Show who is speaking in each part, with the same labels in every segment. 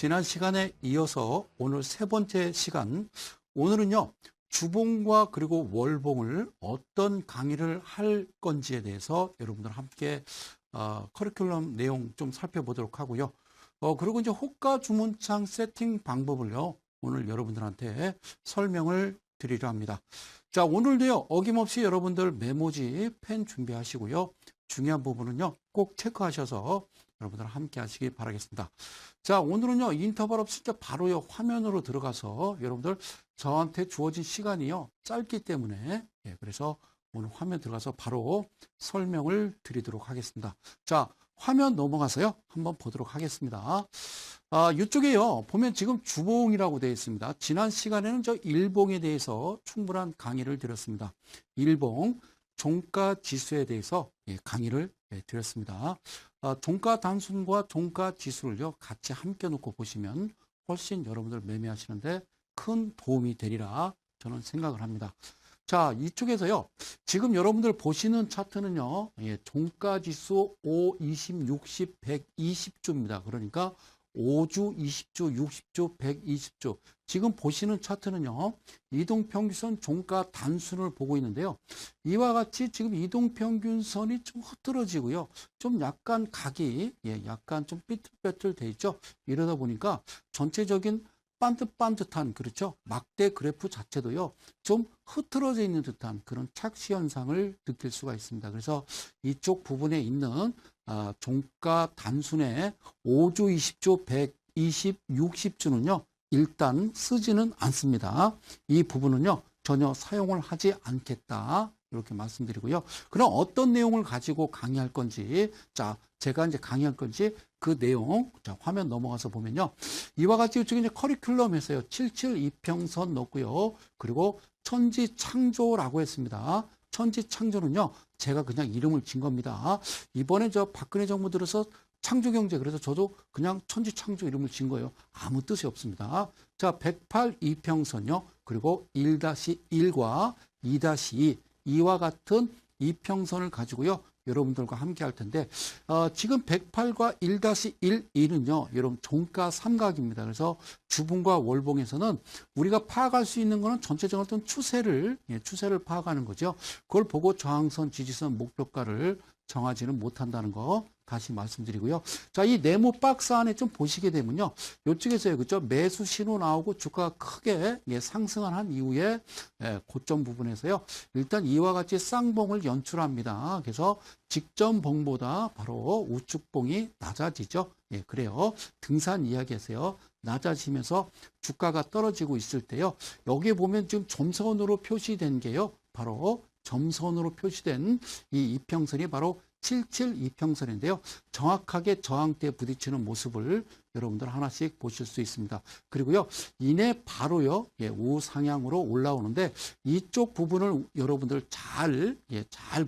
Speaker 1: 지난 시간에 이어서 오늘 세 번째 시간, 오늘은요, 주봉과 그리고 월봉을 어떤 강의를 할 건지에 대해서 여러분들 함께 커리큘럼 내용 좀 살펴보도록 하고요. 그리고 이제 호가 주문창 세팅 방법을요, 오늘 여러분들한테 설명을 드리려 합니다. 자, 오늘도요, 어김없이 여러분들 메모지, 펜 준비하시고요. 중요한 부분은요, 꼭 체크하셔서 여러분들 함께 하시기 바라겠습니다. 자, 오늘은요, 인터벌 없이 바로요, 화면으로 들어가서 여러분들 저한테 주어진 시간이요, 짧기 때문에, 그래서 오늘 화면 들어가서 바로 설명을 드리도록 하겠습니다. 자, 화면 넘어가서요, 한번 보도록 하겠습니다. 이쪽에요, 보면 지금 주봉이라고 되어 있습니다. 지난 시간에는 저 일봉에 대해서 충분한 강의를 드렸습니다. 일봉, 종가 지수에 대해서 강의를 드렸습니다. 종가 단순과 종가 지수를요, 같이 함께 놓고 보시면 훨씬 여러분들 매매하시는데 큰 도움이 되리라 저는 생각을 합니다. 자, 이쪽에서요, 지금 여러분들 보시는 차트는요, 종가 지수 5, 20, 60, 120주입니다. 그러니까 5주, 20주, 60주, 120주. 지금 보시는 차트는요, 이동평균선 종가 단순을 보고 있는데요. 이와 같이 지금 이동평균선이 좀 흐트러지고요. 좀 약간 각이, 약간 좀 삐뚤빼뚤 돼 있죠. 이러다 보니까 전체적인 반듯반듯한, 그렇죠. 막대 그래프 자체도요, 좀 흐트러져 있는 듯한 그런 착시 현상을 느낄 수가 있습니다. 그래서 이쪽 부분에 있는 종가 단순의 5주, 20주, 120, 60주는요, 일단 쓰지는 않습니다. 이 부분은요, 전혀 사용을 하지 않겠다. 이렇게 말씀드리고요. 그럼 어떤 내용을 가지고 강의할 건지, 자, 제가 이제 강의할 건지 그 내용, 자, 화면 넘어가서 보면요. 이와 같이 이쪽에 이제 커리큘럼에서요, 77 이평선 넣고요. 그리고 천지창조라고 했습니다. 천지창조는요, 제가 그냥 이름을 진 겁니다. 이번에 저 박근혜 정부 들어서 창조경제, 그래서 저도 그냥 천지창조 이름을 진 거예요. 아무 뜻이 없습니다. 자, 108 이평선요. 그리고 1-1과 2-2, 이와 같은 이평선을 가지고요. 여러분들과 함께 할 텐데, 지금 108과 1-1, 여러분 종가 삼각입니다. 그래서 주봉과 월봉에서는 우리가 파악할 수 있는 거는 전체적인 어떤 추세를 파악하는 거죠. 그걸 보고 저항선, 지지선, 목표가를 정하지는 못한다는 거 다시 말씀드리고요. 자, 이 네모 박스 안에 좀 보시게 되면요. 이쪽에서요, 그죠? 매수 신호 나오고 주가가 크게 상승한 이후에 고점 부분에서요. 일단 이와 같이 쌍봉을 연출합니다. 그래서 직전봉보다 바로 우측봉이 낮아지죠. 그래요. 등산 이야기에서요. 낮아지면서 주가가 떨어지고 있을 때요. 여기에 보면 지금 점선으로 표시된 게요. 바로 점선으로 표시된 이 이평선이 바로 77 이평선인데요. 정확하게 저항대에 부딪히는 모습을 여러분들 하나씩 보실 수 있습니다. 그리고요, 이내 바로요, 우상향으로 올라오는데 이쪽 부분을 여러분들 잘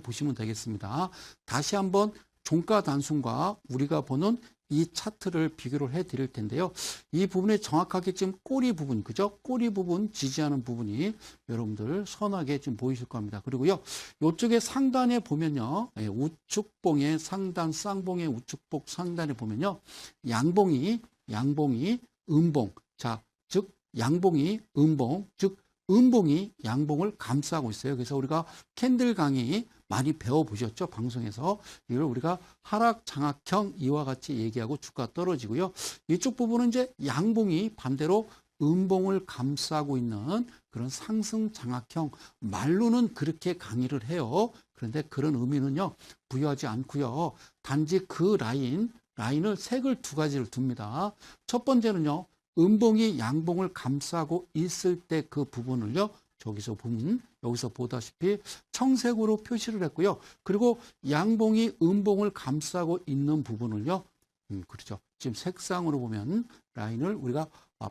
Speaker 1: 보시면 되겠습니다. 다시 한번 종가 단순과 우리가 보는 이 차트를 비교를 해 드릴 텐데요. 이 부분에 정확하게 지금 꼬리 부분, 그죠? 꼬리 부분 지지하는 부분이 여러분들 선하게 지금 보이실 겁니다. 그리고요, 이쪽에 상단에 보면요, 우측봉의 상단, 쌍봉의 우측봉 상단에 보면요, 양봉이 음봉, 자, 즉 양봉이 음봉, 즉 음봉이 양봉을 감싸고 있어요. 그래서 우리가 캔들 강의 많이 배워보셨죠? 방송에서. 이걸 우리가 하락 장악형 이와 같이 얘기하고 주가 떨어지고요. 이쪽 부분은 이제 양봉이 반대로 음봉을 감싸고 있는 그런 상승 장악형, 말로는 그렇게 강의를 해요. 그런데 그런 의미는요, 부여하지 않고요. 단지 그 라인을 색을 두 가지를 둡니다. 첫 번째는요, 음봉이 양봉을 감싸고 있을 때 그 부분을요, 여기서 보다시피 청색으로 표시를 했고요. 그리고 양봉이 음봉을 감싸고 있는 부분을요, 그렇죠. 지금 색상으로 보면 라인을 우리가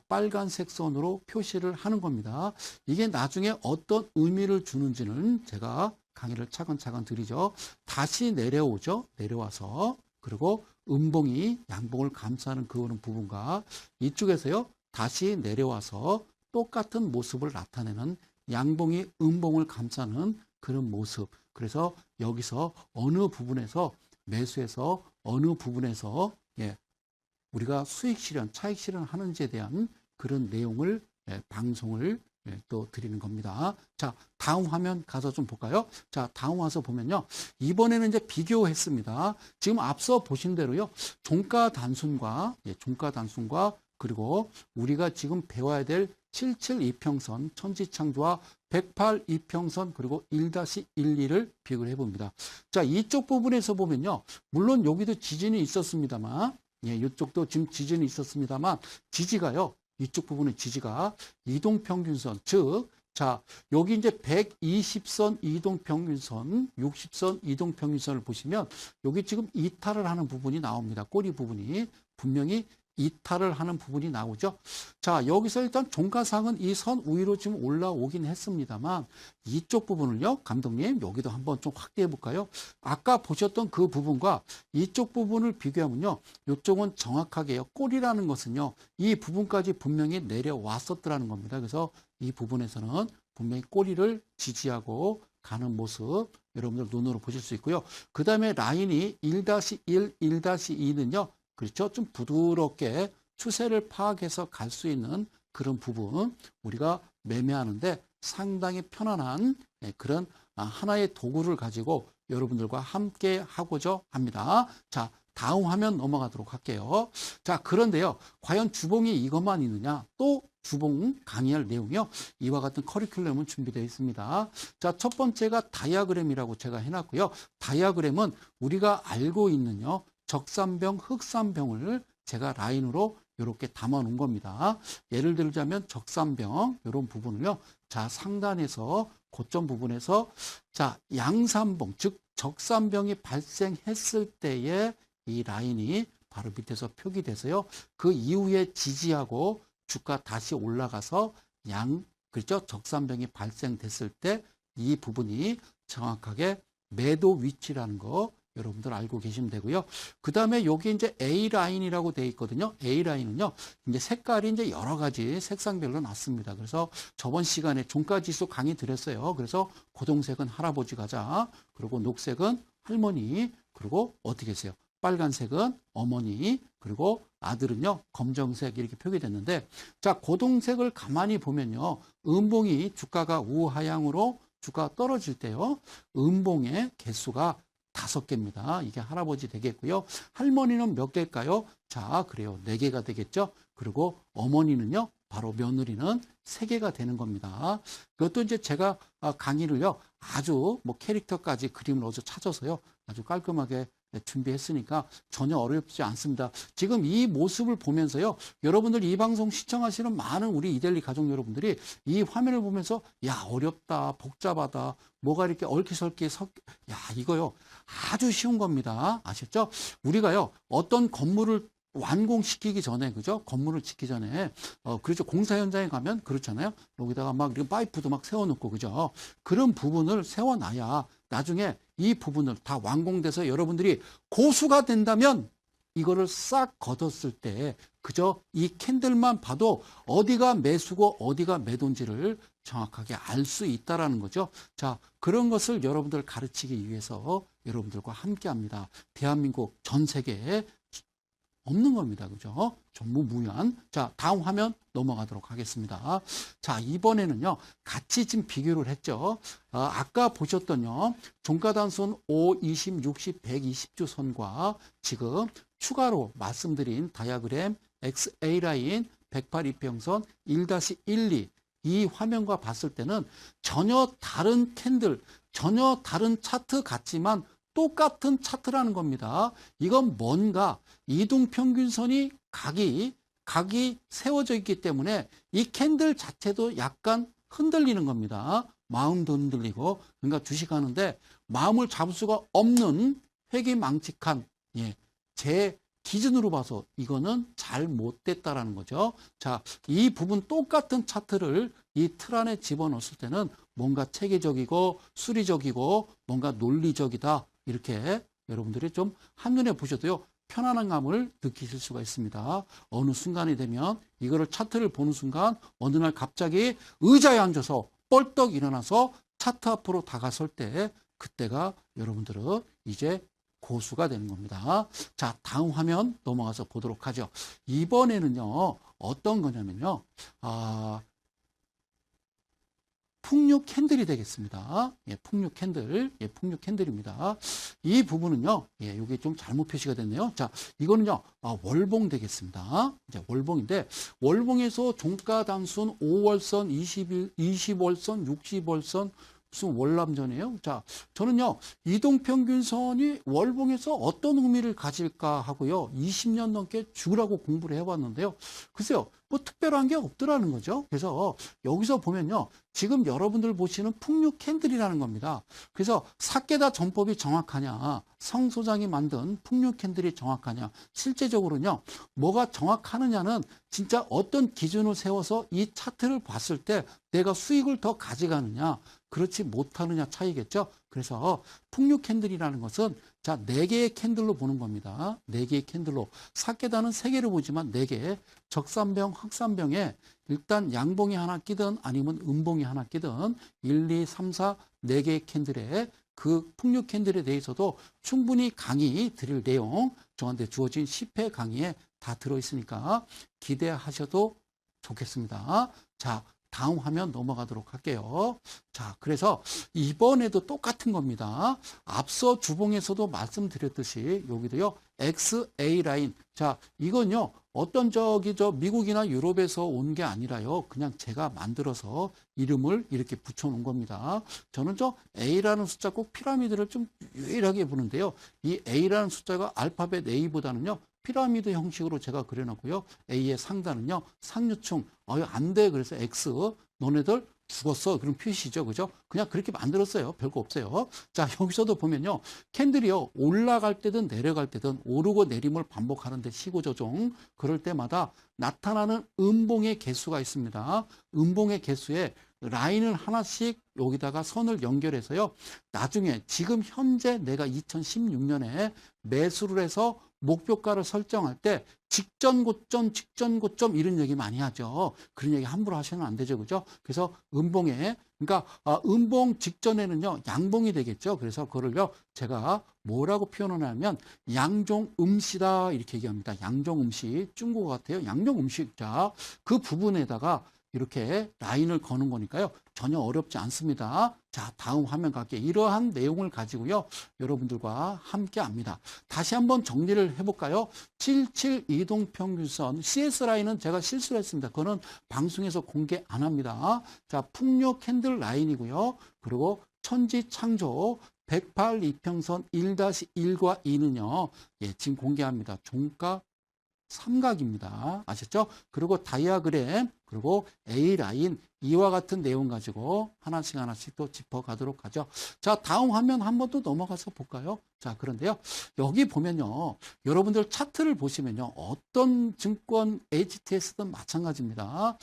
Speaker 1: 빨간색 선으로 표시를 하는 겁니다. 이게 나중에 어떤 의미를 주는지는 제가 강의를 차근차근 드리죠. 다시 내려오죠. 내려와서. 그리고 음봉이 양봉을 감싸는 그 부분과 이쪽에서요, 다시 내려와서 똑같은 모습을 나타내는 양봉이 음봉을 감싸는 그런 모습. 그래서 여기서 어느 부분에서 매수해서 어느 부분에서 우리가 수익 실현, 차익 실현하는지에 대한 그런 내용을 방송을 또 드리는 겁니다. 자, 다음 화면 가서 좀 볼까요? 자, 다음 와서 보면요. 이번에는 이제 비교했습니다. 지금 앞서 보신 대로요. 종가 단순과 그리고 우리가 지금 배워야 될 77 이평선, 천지창조와 108 이평선, 그리고 1-12를 비교를 해봅니다. 자, 이쪽 부분에서 보면요. 물론 여기도 지진이 있었습니다만, 이쪽도 지금 지진이 있었습니다만, 지지가요. 이쪽 부분의 지지가 이동평균선, 즉, 자, 여기 이제 120선 이동평균선, 60선 이동평균선을 보시면 여기 지금 이탈을 하는 부분이 나옵니다. 꼬리 부분이 분명히 이탈을 하는 부분이 나오죠. 자, 여기서 일단 종가상은 이 선 위로 지금 올라오긴 했습니다만 이쪽 부분을요, 감독님 여기도 한번 좀 확대해 볼까요? 아까 보셨던 그 부분과 이쪽 부분을 비교하면요, 이쪽은 정확하게요, 꼬리라는 것은요, 이 부분까지 분명히 내려왔었더라는 겁니다. 그래서 이 부분에서는 분명히 꼬리를 지지하고 가는 모습 여러분들 눈으로 보실 수 있고요. 그 다음에 라인이 1-1, 1-2는요, 그렇죠? 좀 부드럽게 추세를 파악해서 갈 수 있는 그런 부분 우리가 매매하는데 상당히 편안한 그런 하나의 도구를 가지고 여러분들과 함께 하고자 합니다. 자, 다음 화면 넘어가도록 할게요. 자, 그런데요. 과연 주봉이 이것만 있느냐? 또 주봉 강의할 내용이요. 이와 같은 커리큘럼은 준비되어 있습니다. 자, 첫 번째가 다이아그램이라고 제가 해놨고요. 다이아그램은 우리가 알고 있는요. 적산병, 흑산병을 제가 라인으로 이렇게 담아 놓은 겁니다. 예를 들자면 적산병 이런 부분을요. 자, 상단에서 고점 부분에서 자, 양산봉, 즉 적산병이 발생했을 때의 이 라인이 바로 밑에서 표기돼서요. 그 이후에 지지하고 주가 다시 올라가서 그렇죠? 적산병이 발생됐을 때 이 부분이 정확하게 매도 위치라는 거 여러분들 알고 계시면 되고요. 그 다음에 여기 이제 A라인이라고 되어 있거든요. A라인은요, 이제 색깔이 이제 여러 가지 색상별로 났습니다. 그래서 저번 시간에 종가지수 강의 드렸어요. 그래서 고동색은 할아버지 가자, 그리고 녹색은 할머니, 그리고 어떻게 했어요? 빨간색은 어머니, 그리고 아들은요, 검정색 이렇게 표기됐는데, 자, 고동색을 가만히 보면요, 음봉이 주가가 우하향으로 주가가 떨어질 때요, 음봉의 개수가 5개입니다. 이게 할아버지 되겠고요. 할머니는 몇 개일까요? 자, 그래요. 4개가 되겠죠. 그리고 어머니는요, 바로 며느리는 3개가 되는 겁니다. 그것도 이제 제가 강의를요, 아주 뭐 캐릭터까지 그림을 어디서 찾아서요, 아주 깔끔하게 준비했으니까 전혀 어렵지 않습니다. 지금 이 모습을 보면서요, 여러분들 이 방송 시청하시는 많은 우리 이데일리 가족 여러분들이 이 화면을 보면서 야, 어렵다, 복잡하다, 뭐가 이렇게 얽히설키 야, 이거요 아주 쉬운 겁니다. 아셨죠? 우리가요 어떤 건물을 완공시키기 전에, 그죠? 건물을 짓기 전에, 그렇죠. 공사 현장에 가면 그렇잖아요. 여기다가 막 이렇게 파이프도 막 세워놓고, 그죠? 그런 부분을 세워놔야 나중에 이 부분을 다 완공돼서 여러분들이 고수가 된다면 이거를 싹 걷었을 때, 그저 이 캔들만 봐도 어디가 매수고 어디가 매도인지를 정확하게 알 수 있다라는 거죠. 자, 그런 것을 여러분들 가르치기 위해서 여러분들과 함께 합니다. 대한민국 전 세계에 없는 겁니다. 그죠? 전무무한. 자, 다음 화면 넘어가도록 하겠습니다. 자, 이번에는요, 같이 지금 비교를 했죠. 아까 보셨던요, 종가단선 5, 20, 60, 120주 선과 지금 추가로 말씀드린 다이아그램 XA 라인 108 이평선 1-12, 이 화면과 봤을 때는 전혀 다른 캔들, 전혀 다른 차트 같지만 똑같은 차트라는 겁니다. 이건 뭔가 이동평균선이 각이 세워져 있기 때문에 이 캔들 자체도 약간 흔들리는 겁니다. 마음도 흔들리고, 그러니까 주식하는데 마음을 잡을 수가 없는 회귀망측한, 제 기준으로 봐서 이거는 잘 못됐다라는 거죠. 자, 이 부분 똑같은 차트를 이 틀 안에 집어넣었을 때는 뭔가 체계적이고 수리적이고 뭔가 논리적이다, 이렇게 여러분들이 좀 한눈에 보셔도요, 편안한 감을 느끼실 수가 있습니다. 어느 순간이 되면 이거를 차트를 보는 순간 어느 날 갑자기 의자에 앉아서 뻘떡 일어나서 차트 앞으로 다가설 때, 그때가 여러분들은 이제 고수가 되는 겁니다. 자, 다음 화면 넘어가서 보도록 하죠. 이번에는요, 어떤 거냐면요, 풍류 캔들이 되겠습니다. 예, 풍류 캔들, 예, 풍류 캔들입니다. 이 부분은요, 예, 이게 좀 잘못 표시가 됐네요. 자, 이거는요, 월봉 되겠습니다. 이제 월봉인데, 월봉에서 종가 단순 5월선, 20월선, 60월선, 무슨 월남전이에요? 자, 저는요, 이동평균선이 월봉에서 어떤 의미를 가질까 하고요, 20년 넘게 죽으라고 공부를 해왔는데요. 글쎄요, 뭐 특별한 게 없더라는 거죠. 그래서 여기서 보면요, 지금 여러분들 보시는 풍류 캔들이라는 겁니다. 그래서 사케다 전법이 정확하냐, 성 소장이 만든 풍류 캔들이 정확하냐, 실제적으로는요, 뭐가 정확하느냐는 진짜 어떤 기준을 세워서 이 차트를 봤을 때 내가 수익을 더 가져가느냐, 그렇지 못하느냐 차이겠죠. 그래서 풍류 캔들이라는 것은 자, 4개의 캔들로 보는 겁니다. 4개의 캔들로. 사케다는 3개를 보지만 4개. 적산병, 흑산병에 일단 양봉이 하나 끼든 아니면 음봉이 하나 끼든 1, 2, 3, 4, 4개의 캔들에 그 풍류 캔들에 대해서도 충분히 강의 드릴 내용 저한테 주어진 10회 강의에 다 들어있으니까 기대하셔도 좋겠습니다. 자, 다음 화면 넘어가도록 할게요. 자, 그래서 이번에도 똑같은 겁니다. 앞서 주봉에서도 말씀드렸듯이 여기도요, XA 라인. 자, 이건요, 어떤 미국이나 유럽에서 온 게 아니라요, 그냥 제가 만들어서 이름을 이렇게 붙여놓은 겁니다. 저는 A라는 숫자 꼭 피라미드를 좀 유일하게 보는데요. 이 A라는 숫자가 알파벳 A보다는요, 피라미드 형식으로 제가 그려놨고요. A의 상단은요, 상류층. 안 돼. 그래서 X. 너네들 죽었어. 그런 표시죠. 그죠? 그냥 그렇게 만들었어요. 별거 없어요. 자, 여기서도 보면요. 캔들이요. 올라갈 때든 내려갈 때든 오르고 내림을 반복하는데 시고조종. 그럴 때마다 나타나는 음봉의 개수가 있습니다. 음봉의 개수에 라인을 하나씩 여기다가 선을 연결해서요. 나중에 지금 현재 내가 2016년에 매수를 해서 목표가를 설정할 때 직전 고점 이런 얘기 많이 하죠. 그런 얘기 함부로 하시면 안 되죠. 그죠? 그래서 음봉에 그러니까 음봉 직전에는요. 양봉이 되겠죠. 그래서 그거를요. 제가 뭐라고 표현을 하냐면 양종음시다 이렇게 얘기합니다. 양종음시 중국어 같아요. 양종음시. 자, 그 부분에다가 이렇게 라인을 거는 거니까요. 전혀 어렵지 않습니다. 자, 다음 화면 갈게요. 이러한 내용을 가지고요. 여러분들과 함께 합니다. 다시 한번 정리를 해볼까요? 77 이동평균선 CS 라인은 제가 실수를 했습니다. 그거는 방송에서 공개 안 합니다. 자, 풍요 캔들 라인이고요. 그리고 천지창조 108 이평선 1-1과 2는요. 예, 지금 공개합니다. 종가 삼각입니다. 아셨죠? 그리고 다이아그램, 그리고 A라인, 이와 같은 내용 가지고 하나씩 또 짚어가도록 하죠. 자, 다음 화면 한 번 더 넘어가서 볼까요? 자, 그런데요. 여기 보면요. 여러분들 차트를 보시면요. 어떤 증권 HTS든 마찬가지입니다.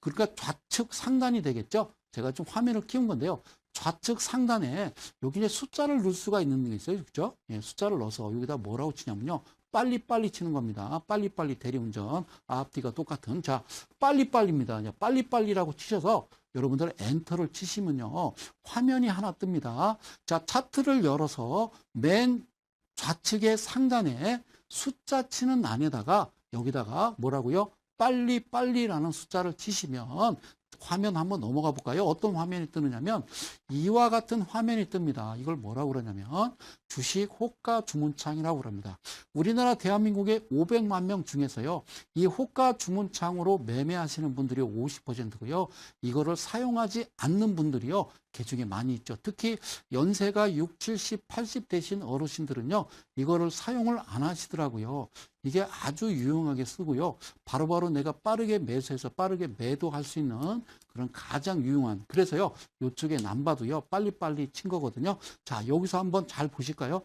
Speaker 1: 그러니까 좌측 상단이 되겠죠? 제가 좀 화면을 키운 건데요. 좌측 상단에 여기 이제 숫자를 넣을 수가 있는 게 있어요. 그죠? 예, 숫자를 넣어서 여기다 뭐라고 치냐면요. 빨리빨리 치는 겁니다. 빨리빨리 대리운전. 앞뒤가 똑같은. 자, 빨리빨리입니다. 빨리빨리라고 치셔서 여러분들 엔터를 치시면요. 화면이 하나 뜹니다. 자, 차트를 열어서 맨 좌측의 상단에 숫자 치는 안에다가 여기다가 뭐라고요? 빨리빨리라는 숫자를 치시면 화면 한번 넘어가 볼까요? 어떤 화면이 뜨느냐면 이와 같은 화면이 뜹니다. 이걸 뭐라고 그러냐면 주식 호가 주문창이라고 그럽니다. 우리나라 대한민국의 500만 명 중에서요. 이 호가 주문창으로 매매하시는 분들이 50%고요. 이거를 사용하지 않는 분들이요. 개중에 많이 있죠. 특히 연세가 60, 70, 80 되신 어르신들은요. 이거를 사용을 안 하시더라고요. 이게 아주 유용하게 쓰고요. 바로바로 내가 빠르게 매수해서 빠르게 매도할 수 있는 그런 가장 유용한. 그래서요. 이쪽에 남봐도요. 빨리빨리 친 거거든요. 자, 여기서 한번 잘 보실까요?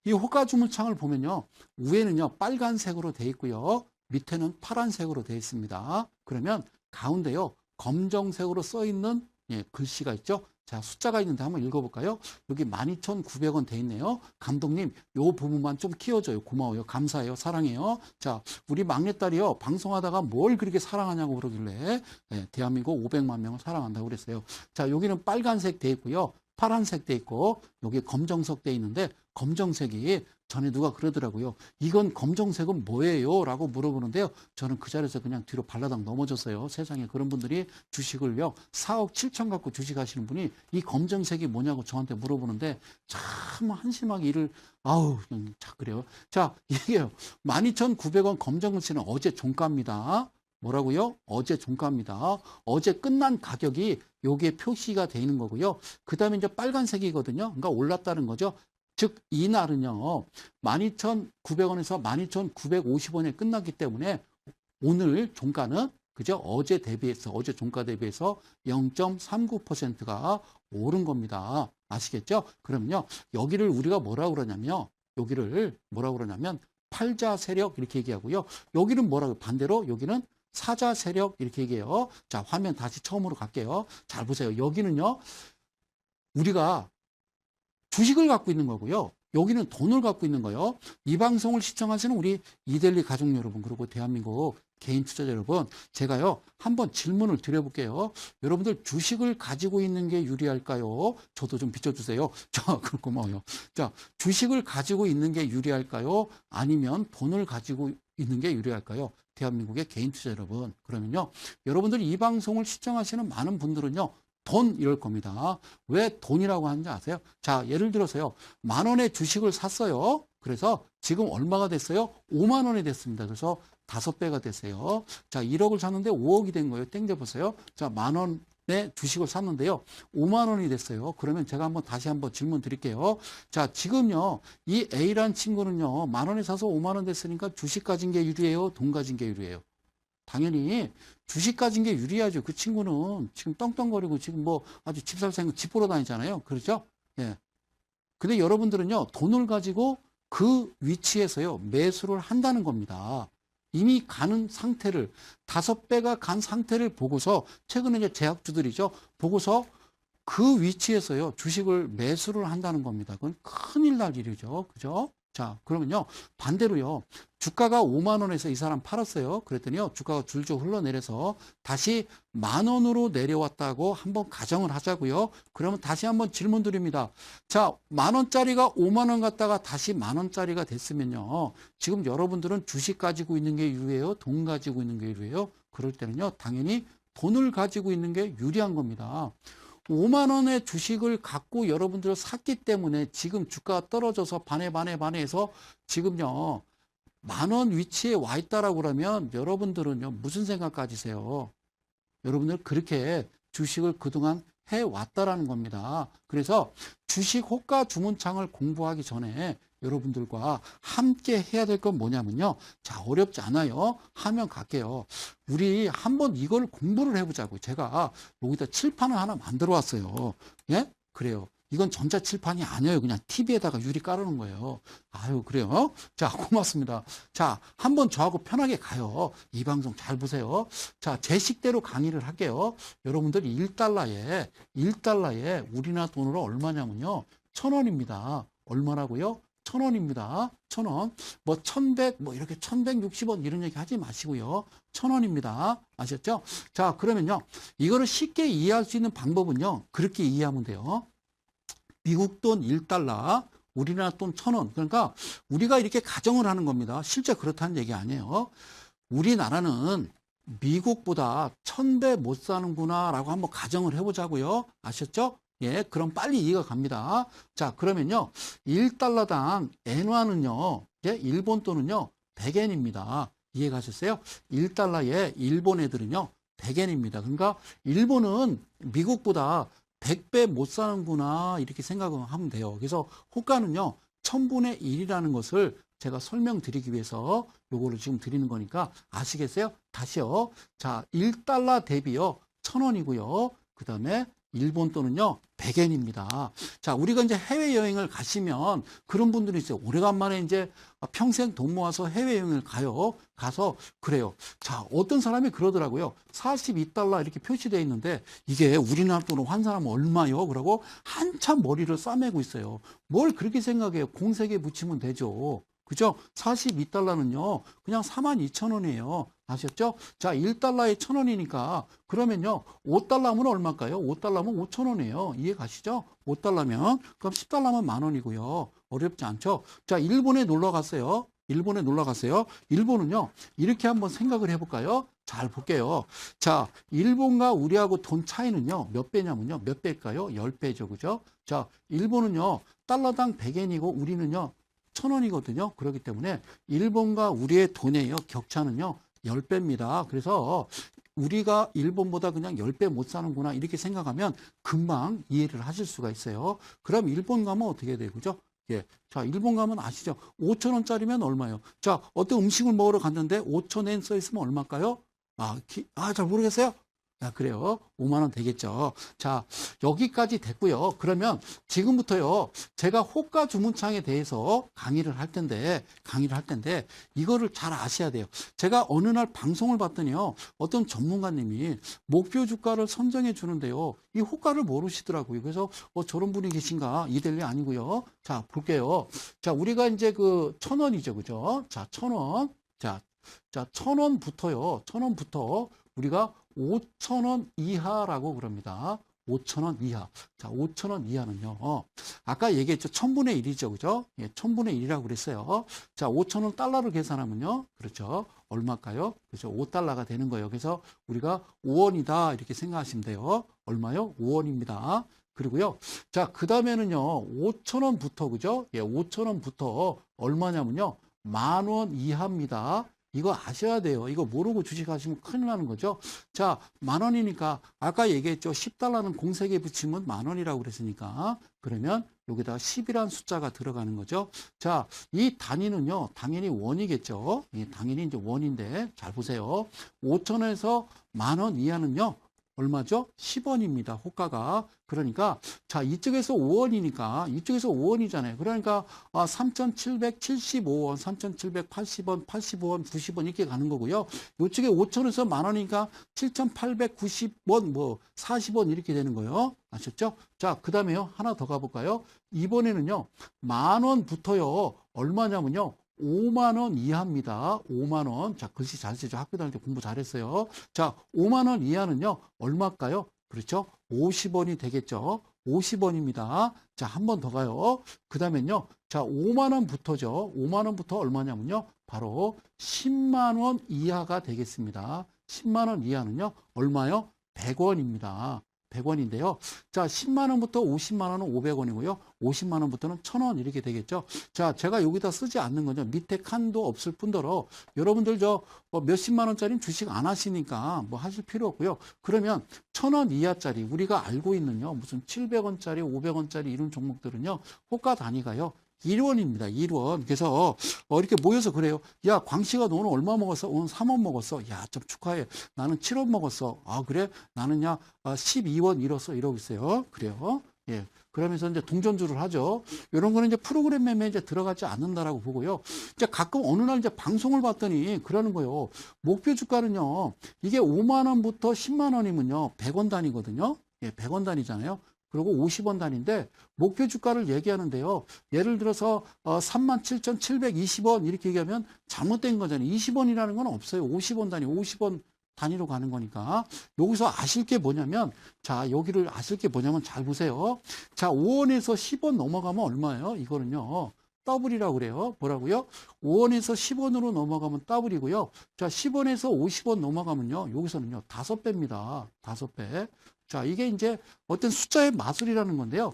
Speaker 1: 이 호가 주문창을 보면요. 위에는요. 빨간색으로 돼 있고요. 밑에는 파란색으로 돼 있습니다. 그러면 가운데요. 검정색으로 써 있는 글씨가 있죠. 자, 숫자가 있는데 한번 읽어볼까요? 여기 12,900원 돼 있네요. 감독님, 요 부분만 좀 키워줘요. 고마워요. 감사해요. 사랑해요. 자, 우리 막내딸이요. 방송하다가 뭘 그렇게 사랑하냐고 그러길래 대한민국 500만 명을 사랑한다고 그랬어요. 자, 여기는 빨간색 돼 있고요. 파란색 돼 있고 여기 검정색 돼 있는데 검정색이 전에 누가 그러더라고요. 이건 검정색은 뭐예요? 라고 물어보는데요. 저는 그 자리에서 그냥 뒤로 발라당 넘어졌어요. 세상에 그런 분들이 주식을요. 4억 7천 갖고 주식하시는 분이 이 검정색이 뭐냐고 저한테 물어보는데 참 한심하게 아우 자 그래요. 자 이게요. 12,900원 검정글씨는 어제 종가입니다. 뭐라고요? 어제 종가입니다. 어제 끝난 가격이 여기에 표시가 되어 있는 거고요. 그 다음에 이제 빨간색이거든요. 그러니까 올랐다는 거죠. 즉 이날은요 12,900원에서 12,950원에 끝났기 때문에 오늘 종가는 그죠? 어제 종가 대비해서 0.39%가 오른 겁니다. 아시겠죠? 그러면요 여기를 우리가 뭐라고 그러냐면 팔자 세력 이렇게 얘기하고요. 여기는 뭐라고 반대로 여기는 사자 세력 이렇게 얘기해요. 자 화면 다시 처음으로 갈게요. 잘 보세요. 여기는요 우리가 주식을 갖고 있는 거고요. 여기는 돈을 갖고 있는 거예요. 이 방송을 시청하시는 우리 이데일리 가족 여러분 그리고 대한민국 개인 투자자 여러분 제가요 한번 질문을 드려볼게요. 여러분들 주식을 가지고 있는 게 유리할까요? 저도 좀 비춰주세요. 자, 고마워요. 자, 주식을 가지고 있는 게 유리할까요? 아니면 돈을 가지고 있는 게 유리할까요? 대한민국의 개인 투자자 여러분. 그러면요. 여러분들이 이 방송을 시청하시는 많은 분들은요. 돈 이럴 겁니다. 왜 돈이라고 하는지 아세요? 자, 예를 들어서요. 10,000원의 주식을 샀어요. 그래서 지금 얼마가 됐어요? 5만 원이 됐습니다. 그래서 5배가 됐어요. 자, 1억을 샀는데 5억이 된 거예요. 땡겨보세요. 자, 10,000원의 주식을 샀는데요. 5만 원이 됐어요. 그러면 제가 다시 한번 질문 드릴게요. 자, 지금요. 이 A란 친구는요. 10,000원에 사서 5만 원 됐으니까 주식 가진 게 유리해요? 돈 가진 게 유리해요? 당연히 주식 가진 게 유리하죠. 그 친구는 지금 떵떵거리고 지금 뭐 아주 집 살 생각 집 보러 다니잖아요. 그렇죠? 예. 근데 여러분들은요, 돈을 가지고 그 위치에서요, 매수를 한다는 겁니다. 이미 가는 상태를, 5배가 간 상태를 보고서, 최근에 이제 제약주들이죠. 보고서 그 위치에서요, 주식을 매수를 한다는 겁니다. 그건 큰일 날 일이죠. 그죠? 자, 그러면요, 반대로요, 주가가 5만 원에서 이 사람 팔았어요. 그랬더니요, 주가가 줄줄 흘러내려서 다시 10,000원으로 내려왔다고 한번 가정을 하자고요. 그러면 다시 한번 질문 드립니다. 자, 10,000원짜리가 5만 원 갔다가 다시 10,000원짜리가 됐으면요, 지금 여러분들은 주식 가지고 있는 게 유리해요? 돈 가지고 있는 게 유리해요? 그럴 때는요, 당연히 돈을 가지고 있는 게 유리한 겁니다. 5만 원의 주식을 갖고 여러분들 샀기 때문에 지금 주가가 떨어져서 반에 해서 지금요 10,000원 위치에 와 있다라고 그러면 여러분들은요 무슨 생각 가지세요? 여러분들 그렇게 주식을 그동안 해왔다라는 겁니다. 그래서 주식 호가 주문창을 공부하기 전에 여러분들과 함께 해야 될 건 뭐냐면요. 자, 어렵지 않아요. 화면 갈게요. 우리 한번 이걸 공부를 해보자고. 제가 여기다 칠판을 하나 만들어 왔어요. 예? 그래요. 이건 전자칠판이 아니에요. 그냥 TV에다가 유리 깔아놓은 거예요. 아유, 그래요? 자, 고맙습니다. 자, 한번 저하고 편하게 가요. 이 방송 잘 보세요. 자, 제 식대로 강의를 할게요. 여러분들이 1달러에 우리나라 돈으로 얼마냐면요. 1,000원입니다. 얼마라고요? 1,000원입니다. 1,000원. 뭐 1,100, 뭐 이렇게 1,160원 이런 얘기 하지 마시고요. 1,000원입니다. 아셨죠? 자, 그러면요. 이거를 쉽게 이해할 수 있는 방법은요. 그렇게 이해하면 돼요. 미국 돈 1달러, 우리나라 돈 1,000원. 그러니까 우리가 이렇게 가정을 하는 겁니다. 실제 그렇다는 얘기 아니에요. 우리나라는 미국보다 1,000배 못 사는구나 라고 한번 가정을 해보자고요. 아셨죠? 예, 그럼 빨리 이해가 갑니다. 자, 그러면요. 1달러당 엔화는요. 예, 일본 돈은요. 100엔입니다. 이해가셨어요? 1달러에 일본 애들은요. 100엔입니다. 그러니까 일본은 미국보다 100배 못 사는구나 이렇게 생각하면 돼요. 그래서 호가는요. 1,000분의 1이라는 것을 제가 설명드리기 위해서 요거를 지금 드리는 거니까 아시겠어요? 다시요. 자, 1달러 대비요. 1,000원이고요. 그 다음에 일본 돈은요, 100엔입니다. 자, 우리가 이제 해외여행을 가시면 그런 분들이 있어요. 오래간만에 이제 평생 돈 모아서 해외여행을 가요. 가서 그래요. 자, 어떤 사람이 그러더라고요. 42달러 이렇게 표시되어 있는데 이게 우리나라 돈으로 환산하면 얼마요? 그러고 한참 머리를 싸매고 있어요. 뭘 그렇게 생각해요? 공세에 붙이면 되죠. 그죠? 42달러는요, 그냥 42,000원이에요. 아셨죠? 자, 1달러에 1,000원이니까, 그러면요, 5달러면 얼마일까요? 5달러면 5,000원이에요. 이해 가시죠? 5달러면, 그럼 10달러면 10,000원이고요. 어렵지 않죠? 자, 일본에 놀러 갔어요. 일본에 놀러 갔어요. 일본은요, 이렇게 한번 생각을 해볼까요? 잘 볼게요. 자, 일본과 우리하고 돈 차이는요, 몇 배냐면요, 몇 배일까요? 10배죠, 그죠? 자, 일본은요, 달러당 100엔이고 우리는요, 1000원이거든요. 그렇기 때문에 일본과 우리의 돈의 격차는요, 10배입니다. 그래서 우리가 일본보다 그냥 10배 못 사는구나 이렇게 생각하면 금방 이해를 하실 수가 있어요. 그럼 일본 가면 어떻게 돼요? 그죠? 예. 자, 일본 가면 아시죠? 5,000원짜리면 얼마예요? 자, 어떤 음식을 먹으러 갔는데 5,000엔 써 있으면 얼마일까요? 잘 모르겠어요? 그래요. 5만 원 되겠죠. 자, 여기까지 됐고요. 그러면 지금부터요, 제가 호가 주문창에 대해서 강의를 할 텐데, 이거를 잘 아셔야 돼요. 제가 어느 날 방송을 봤더니요, 어떤 전문가님이 목표 주가를 선정해 주는데요, 이 호가를 모르시더라고요. 그래서, 저런 분이 계신가? 이델리 아니고요. 자, 볼게요. 자, 우리가 이제 1,000원이죠. 그죠? 자, 1,000원. 자, 1,000원부터 우리가 5,000원 이하라고 그럽니다. 5,000원 이하. 자, 5,000원 이하는요. 아까 얘기했죠. 1000분의 1이죠. 그죠? 예, 1000분의 1이라고 그랬어요. 자, 5,000원 달러를 계산하면요. 그렇죠. 얼마일까요? 그렇죠. 5달러가 되는 거예요. 그래서 우리가 5원이다. 이렇게 생각하시면 돼요. 얼마요? 5원입니다. 그리고요. 자, 그 다음에는요. 5,000원부터, 그죠? 예, 5,000원부터 얼마냐면요. 10,000원 이하입니다. 이거 아셔야 돼요. 이거 모르고 주식하시면 큰일 나는 거죠. 자, 10,000원이니까 아까 얘기했죠. 10달러는 공세에 붙이면 10,000원이라고 그랬으니까 그러면 여기다가 10이라는 숫자가 들어가는 거죠. 자, 이 단위는요. 당연히 원이겠죠. 당연히 이제 원인데 잘 보세요. 5,000원에서 10,000원 이하는요. 얼마죠? 10원입니다. 호가가. 그러니까 자, 이쪽에서 5원이니까 이쪽에서 5원이잖아요. 그러니까 3,775원, 3,780원, 85원, 90원 이렇게 가는 거고요. 이쪽에 5,000원에서 10,000원이니까 7,890원, 40원 이렇게 되는 거예요. 아셨죠? 자, 그 다음에요. 하나 더 가볼까요? 이번에는요. 10,000원부터요. 얼마냐면요. 5만 원 이하입니다. 5만 원. 자, 글씨 잘 쓰죠. 학교 다닐 때 공부 잘했어요. 자, 5만 원 이하는요. 얼마일까요? 그렇죠? 50원이 되겠죠. 50원입니다. 자, 한 번 더 가요. 그 다음엔요. 자, 5만 원부터죠. 5만 원부터 얼마냐면요. 바로 10만 원 이하가 되겠습니다. 10만 원 이하는요. 얼마요? 100원입니다. 100원인데요. 자, 10만 원부터 50만 원은 500원이고요. 50만 원부터는 1,000원 이렇게 되겠죠. 자, 제가 여기다 쓰지 않는 거죠. 밑에 칸도 없을 뿐더러 여러분들 몇십만 원짜리 주식 안 하시니까 하실 필요 없고요. 그러면 1,000원 이하짜리 우리가 알고 있는요. 무슨 700원짜리, 500원짜리 이런 종목들은요. 호가 단위가요. 1원입니다. 1원. 그래서 이렇게 모여서 그래요. 야, 광씨가 너는 얼마 먹었어? 오늘 3원 먹었어. 야, 좀 축하해. 나는 7원 먹었어. 아, 그래? 나는 12원 잃었어. 이러고 있어요. 그래요. 예. 그러면서 이제 동전주를 하죠. 이런 거는 이제 프로그램 매매에 이제 들어가지 않는다라고 보고요. 이제 가끔 어느 날 이제 방송을 봤더니 그러는 거예요. 목표 주가는요. 이게 5만 원부터 10만 원이면요. 100원 단위거든요. 예, 100원 단위잖아요. 그리고 50원 단위인데 목표 주가를 얘기하는데요. 예를 들어서 37,720원 이렇게 얘기하면 잘못된 거잖아요. 20원이라는 건 없어요. 50원 단위, 50원 단위로 가는 거니까. 여기서 아실 게 뭐냐면 자, 여기를 아실 게 뭐냐면 잘 보세요. 자, 5원에서 10원 넘어가면 얼마예요? 이거는요. 더블이라고 그래요. 뭐라고요? 5원에서 10원으로 넘어가면 더블이고요. 자, 10원에서 50원 넘어가면요. 여기서는요. 5배입니다. 5배. 자, 이게 이제 어떤 숫자의 마술이라는 건데요.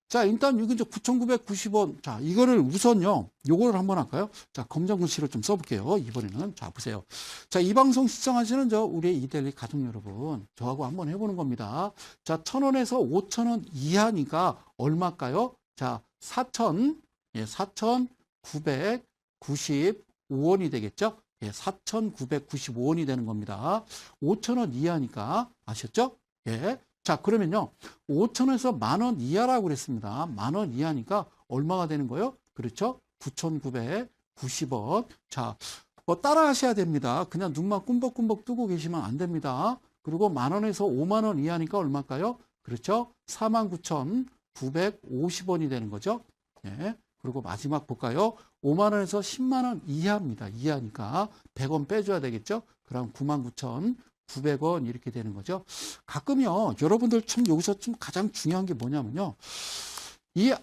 Speaker 1: 자, 일단 여기 이제 9,990원. 자, 이거를 우선요. 요거를 한번 할까요? 자, 검정글씨로 좀 써볼게요. 이번에는. 자, 보세요. 자, 이 방송 시청하시는 우리 이델리 가족 여러분. 저하고 한번 해보는 겁니다. 자, 1,000원에서 5,000원 이하니까 얼마일까요? 자, 4,995원이 되겠죠? 예, 4,995원이 되는 겁니다. 5,000원 이하니까 아셨죠? 예. 자, 그러면요. 5,000원에서 10,000원 이하라고 그랬습니다. 10,000원 이하니까 얼마가 되는 거예요? 그렇죠? 9,990원. 자, 따라 하셔야 됩니다. 그냥 눈만 꿈벅꿈벅 뜨고 계시면 안 됩니다. 그리고 10,000원에서 50,000원 이하니까 얼마일까요? 그렇죠? 49,950원이 되는 거죠. 예. 그리고 마지막 볼까요? 50,000원에서 100,000원 이하입니다. 이하니까 100원 빼줘야 되겠죠? 그럼 99,900원 이렇게 되는 거죠. 가끔요, 여러분들 참 여기서 좀 가장 중요한 게 뭐냐면요. 이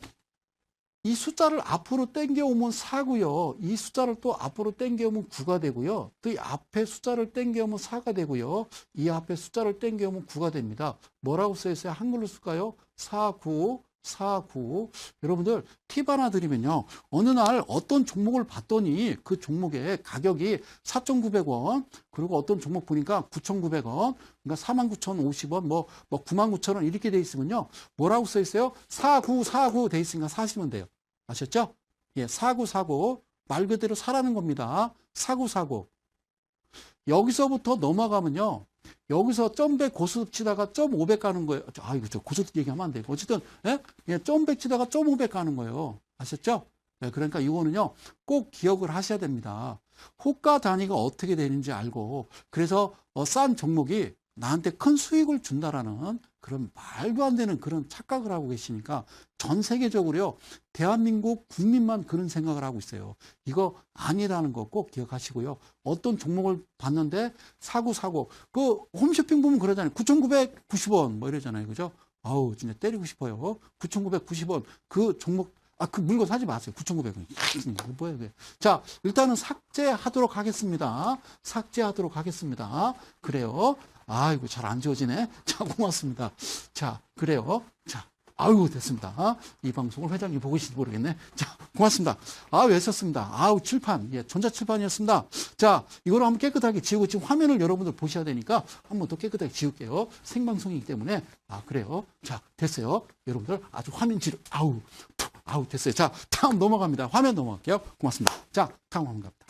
Speaker 1: 이 숫자를 앞으로 당겨오면 4고요. 이 숫자를 또 앞으로 당겨오면 9가 되고요. 또 이 앞에 숫자를 당겨오면 4가 되고요. 이 앞에 숫자를 당겨오면 9가 됩니다. 뭐라고 써있어요? 한글로 쓸까요? 4, 9, 4, 9. 여러분들 팁 하나 드리면요. 어느 날 어떤 종목을 봤더니 그 종목의 가격이 4,900원, 그리고 어떤 종목 보니까 9,900원, 그러니까 49,050원, 뭐 99,000원 이렇게 돼 있으면요. 뭐라고 써 있어요? 4949 돼 있으니까 사시면 돼요. 아셨죠? 예, 4949. 말 그대로 사라는 겁니다. 4949. 여기서부터 넘어가면요. 여기서 점백 고스톱 치다가 점 500 가는 거예요. 이거 저 고스톱 얘기하면 안 되고. 어쨌든, 예? 예, 점백 치다가 점 500 가는 거예요. 아셨죠? 예, 그러니까 이거는요, 꼭 기억을 하셔야 됩니다. 호가 단위가 어떻게 되는지 알고, 그래서 싼 종목이 나한테 큰 수익을 준다라는 그런 말도 안 되는 그런 착각을 하고 계시니까 전 세계적으로요, 대한민국 국민만 그런 생각을 하고 있어요. 이거 아니라는 거 꼭 기억하시고요. 어떤 종목을 봤는데 사고 그 홈쇼핑 보면 그러잖아요. 9,990원 뭐 이러잖아요. 그죠? 아우 진짜 때리고 싶어요. 9,990원 그 종목 그 물건 사지 마세요. 9,900원. 뭐야 이게. 자, 일단은 삭제하도록 하겠습니다. 삭제하도록 하겠습니다. 그래요. 아이고 잘 안 지워지네. 자, 고맙습니다. 자, 그래요. 자, 아이고 됐습니다. 이 방송을 회장님 보고 계신지 모르겠네. 자, 고맙습니다. 외쳤습니다. 칠판. 예, 전자칠판이었습니다. 자, 이거를 한번 깨끗하게 지우고 지금 화면을 여러분들 보셔야 되니까 한번 더 깨끗하게 지울게요. 생방송이기 때문에. 그래요. 자, 됐어요. 여러분들 아주 화면 지루. 됐어요. 자, 다음 넘어갑니다. 화면 넘어갈게요. 고맙습니다. 자, 다음 화면 갑니다.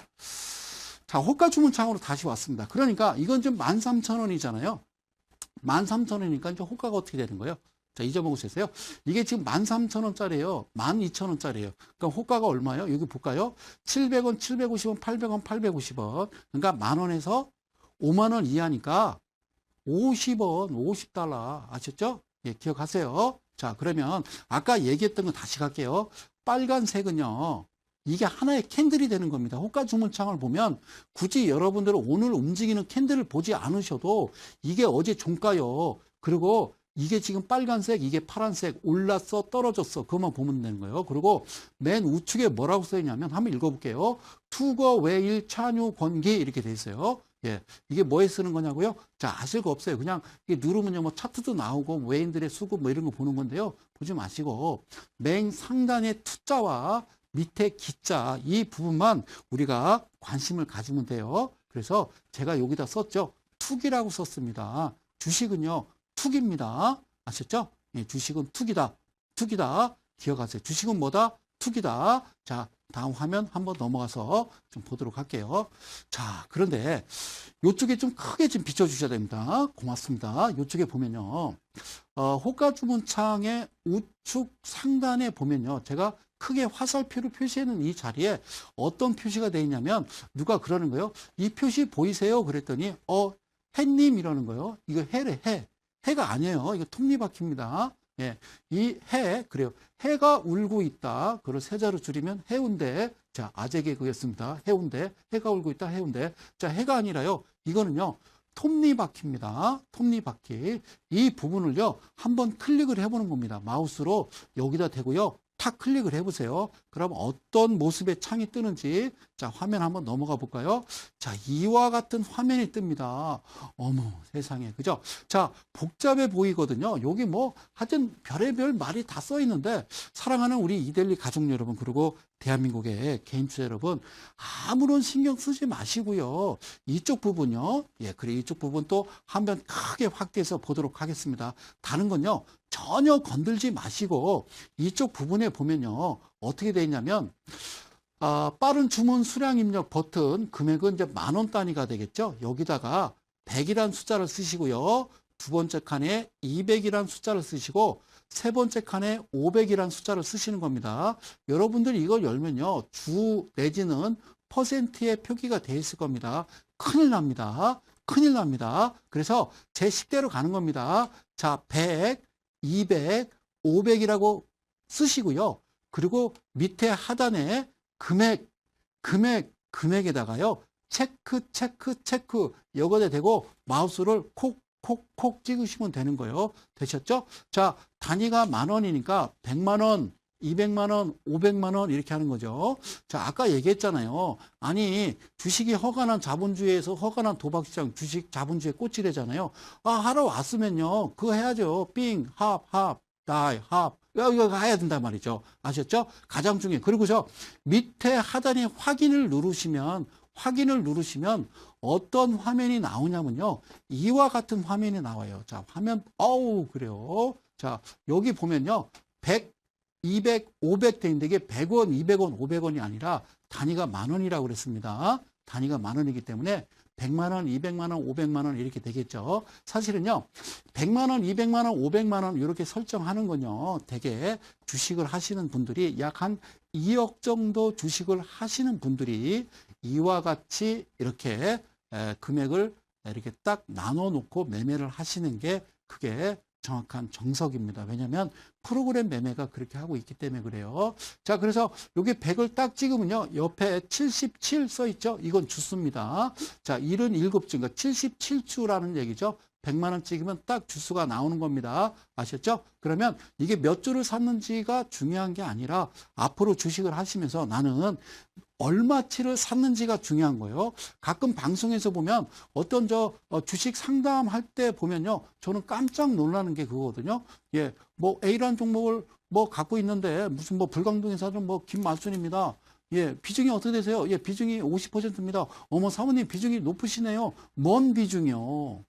Speaker 1: 자, 호가 주문창으로 다시 왔습니다. 그러니까 이건 지금 13,000원이잖아요. 13,000원이니까 이제 호가가 어떻게 되는 거예요? 자, 잊어먹으셨어요? 이게 지금 13,000원짜리예요. 12,000원짜리예요. 그러니까 호가가 얼마예요? 여기 볼까요? 700원, 750원, 800원, 850원. 그러니까 만원에서 5만원 이하니까 50원, 50달러. 아셨죠? 예, 기억하세요. 자, 그러면 아까 얘기했던 거 다시 갈게요. 빨간색은요. 이게 하나의 캔들이 되는 겁니다. 호가 주문창을 보면 굳이 여러분들은 오늘 움직이는 캔들을 보지 않으셔도 이게 어제 종가요. 그리고 이게 지금 빨간색, 이게 파란색, 올랐어, 떨어졌어. 그것만 보면 되는 거예요. 그리고 맨 우측에 뭐라고 써있냐면 한번 읽어볼게요. 투거, 외일, 찬유, 권기 이렇게 돼 있어요. 예, 이게 뭐에 쓰는 거냐고요? 자, 아실 거 없어요. 그냥 이게 누르면요, 뭐 차트도 나오고 외인들의 수급 뭐 이런 거 보는 건데요. 보지 마시고 맨 상단의 투자와 밑에 기자 이 부분만 우리가 관심을 가지면 돼요. 그래서 제가 여기다 썼죠. 투기라고 썼습니다. 주식은요, 투기입니다. 아셨죠? 예, 주식은 투기다. 투기다. 기억하세요. 주식은 뭐다? 투기다. 자, 다음 화면 한번 넘어가서 좀 보도록 할게요. 자, 그런데 이쪽에 좀 크게 좀 비춰주셔야 됩니다. 고맙습니다. 이쪽에 보면요. 호가 주문창의 우측 상단에 보면요. 제가 크게 화살표로 표시하는 이 자리에 어떤 표시가 되어 있냐면 누가 그러는 거예요. 이 표시 보이세요? 그랬더니 해님 이러는 거예요. 이거 해래 해. 해가 아니에요. 이거 톱니바퀴입니다. 예, 이 해, 그래요. 해가 울고 있다. 그걸 세자로 줄이면 해운대. 자, 아재 개그였습니다. 해운대. 해가 울고 있다. 해운대. 자, 해가 아니라요. 이거는요. 톱니바퀴입니다. 톱니바퀴. 이 부분을요. 한번 클릭을 해보는 겁니다. 마우스로 여기다 대고요. 탁 클릭을 해보세요. 그럼 어떤 모습의 창이 뜨는지 자 화면 한번 넘어가 볼까요? 자 이와 같은 화면이 뜹니다. 어머 세상에 그죠? 자 복잡해 보이거든요. 여기 뭐 하여튼 별의별 말이 다 써 있는데 사랑하는 우리 이데일리 가족 여러분 그리고 대한민국의 개인 투자 여러분 아무런 신경 쓰지 마시고요. 이쪽 부분요. 예, 그래 이쪽 부분 또 한번 크게 확대해서 보도록 하겠습니다. 다른 건요. 전혀 건들지 마시고 이쪽 부분에 보면요. 어떻게 되어 있냐면 빠른 주문 수량 입력 버튼 금액은 이제 10,000원 단위가 되겠죠. 여기다가 100이라는 숫자를 쓰시고요. 두 번째 칸에 200이라는 숫자를 쓰시고 세 번째 칸에 500이라는 숫자를 쓰시는 겁니다. 여러분들이 이걸 열면요. 주 내지는 퍼센트의 표기가 되어 있을 겁니다. 큰일 납니다. 큰일 납니다. 그래서 제 식대로 가는 겁니다. 자, 100, 200, 500이라고 쓰시고요. 그리고 밑에 하단에 금액에다가요. 체크 여기다 대고 마우스를 콕 찍으시면 되는 거예요. 되셨죠? 자, 단위가 10,000원이니까 100만 원, 200만 원, 500만 원 이렇게 하는 거죠. 자, 아까 얘기했잖아요. 아니, 주식이 허가난 자본주의에서 허가난 도박시장 주식 자본주의에 꽂히래잖아요. 아, 하러 왔으면요. 그거 해야죠. 빙, 합, 다이, 합. 이거 해야 된단 말이죠. 아셨죠? 가장 중요해. 그리고서 밑에 하단에 확인을 누르시면 어떤 화면이 나오냐면요. 이와 같은 화면이 나와요. 자, 화면, 그래요. 자, 여기 보면요. 100, 200, 500 돼 있는데 이게 100원, 200원, 500원이 아니라 단위가 만 원이라고 그랬습니다. 단위가 만 원이기 때문에 100만 원, 200만 원, 500만 원 이렇게 되겠죠. 사실은요. 100만 원, 200만 원, 500만 원 이렇게 설정하는 건요. 대개 주식을 하시는 분들이 약 한 2억 정도 주식을 하시는 분들이 이와 같이 이렇게 금액을 이렇게 딱 나눠 놓고 매매를 하시는 게 그게 정확한 정석입니다. 왜냐하면 프로그램 매매가 그렇게 하고 있기 때문에 그래요. 자, 그래서 여기 100을 딱 찍으면요. 옆에 77 써 있죠? 이건 주수입니다. 자, 77주, 그러니까 77주라는 얘기죠. 100만 원 찍으면 딱 주수가 나오는 겁니다. 아셨죠? 그러면 이게 몇 주를 샀는지가 중요한 게 아니라 앞으로 주식을 하시면서 나는 얼마치를 샀는지가 중요한 거예요. 가끔 방송에서 보면 어떤 주식 상담할 때 보면요. 저는 깜짝 놀라는 게 그거거든요. 예, 뭐 A라는 종목을 뭐 갖고 있는데 무슨 뭐 불광동에서는 뭐 김말순입니다. 예, 비중이 어떻게 되세요? 예, 비중이 50%입니다. 어머, 사모님 비중이 높으시네요. 뭔 비중이요?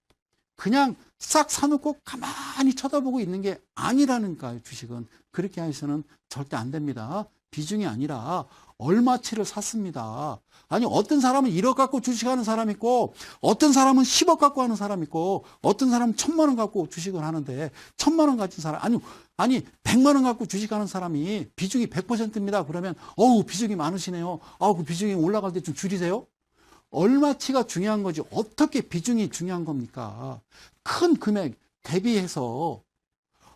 Speaker 1: 그냥 싹 사놓고 가만히 쳐다보고 있는 게 아니라니까요, 주식은. 그렇게 해서는 절대 안 됩니다. 비중이 아니라 얼마치를 샀습니다. 아니, 어떤 사람은 1억 갖고 주식하는 사람 있고, 어떤 사람은 10억 갖고 하는 사람 있고, 어떤 사람은 1000만 원 갖고 주식을 하는데, 1000만 원 가진 사람, 아니, 100만 원 갖고 주식하는 사람이 비중이 100%입니다. 그러면, 비중이 많으시네요. 그 비중이 올라갈 때 좀 줄이세요? 얼마치가 중요한 거지. 어떻게 비중이 중요한 겁니까? 큰 금액 대비해서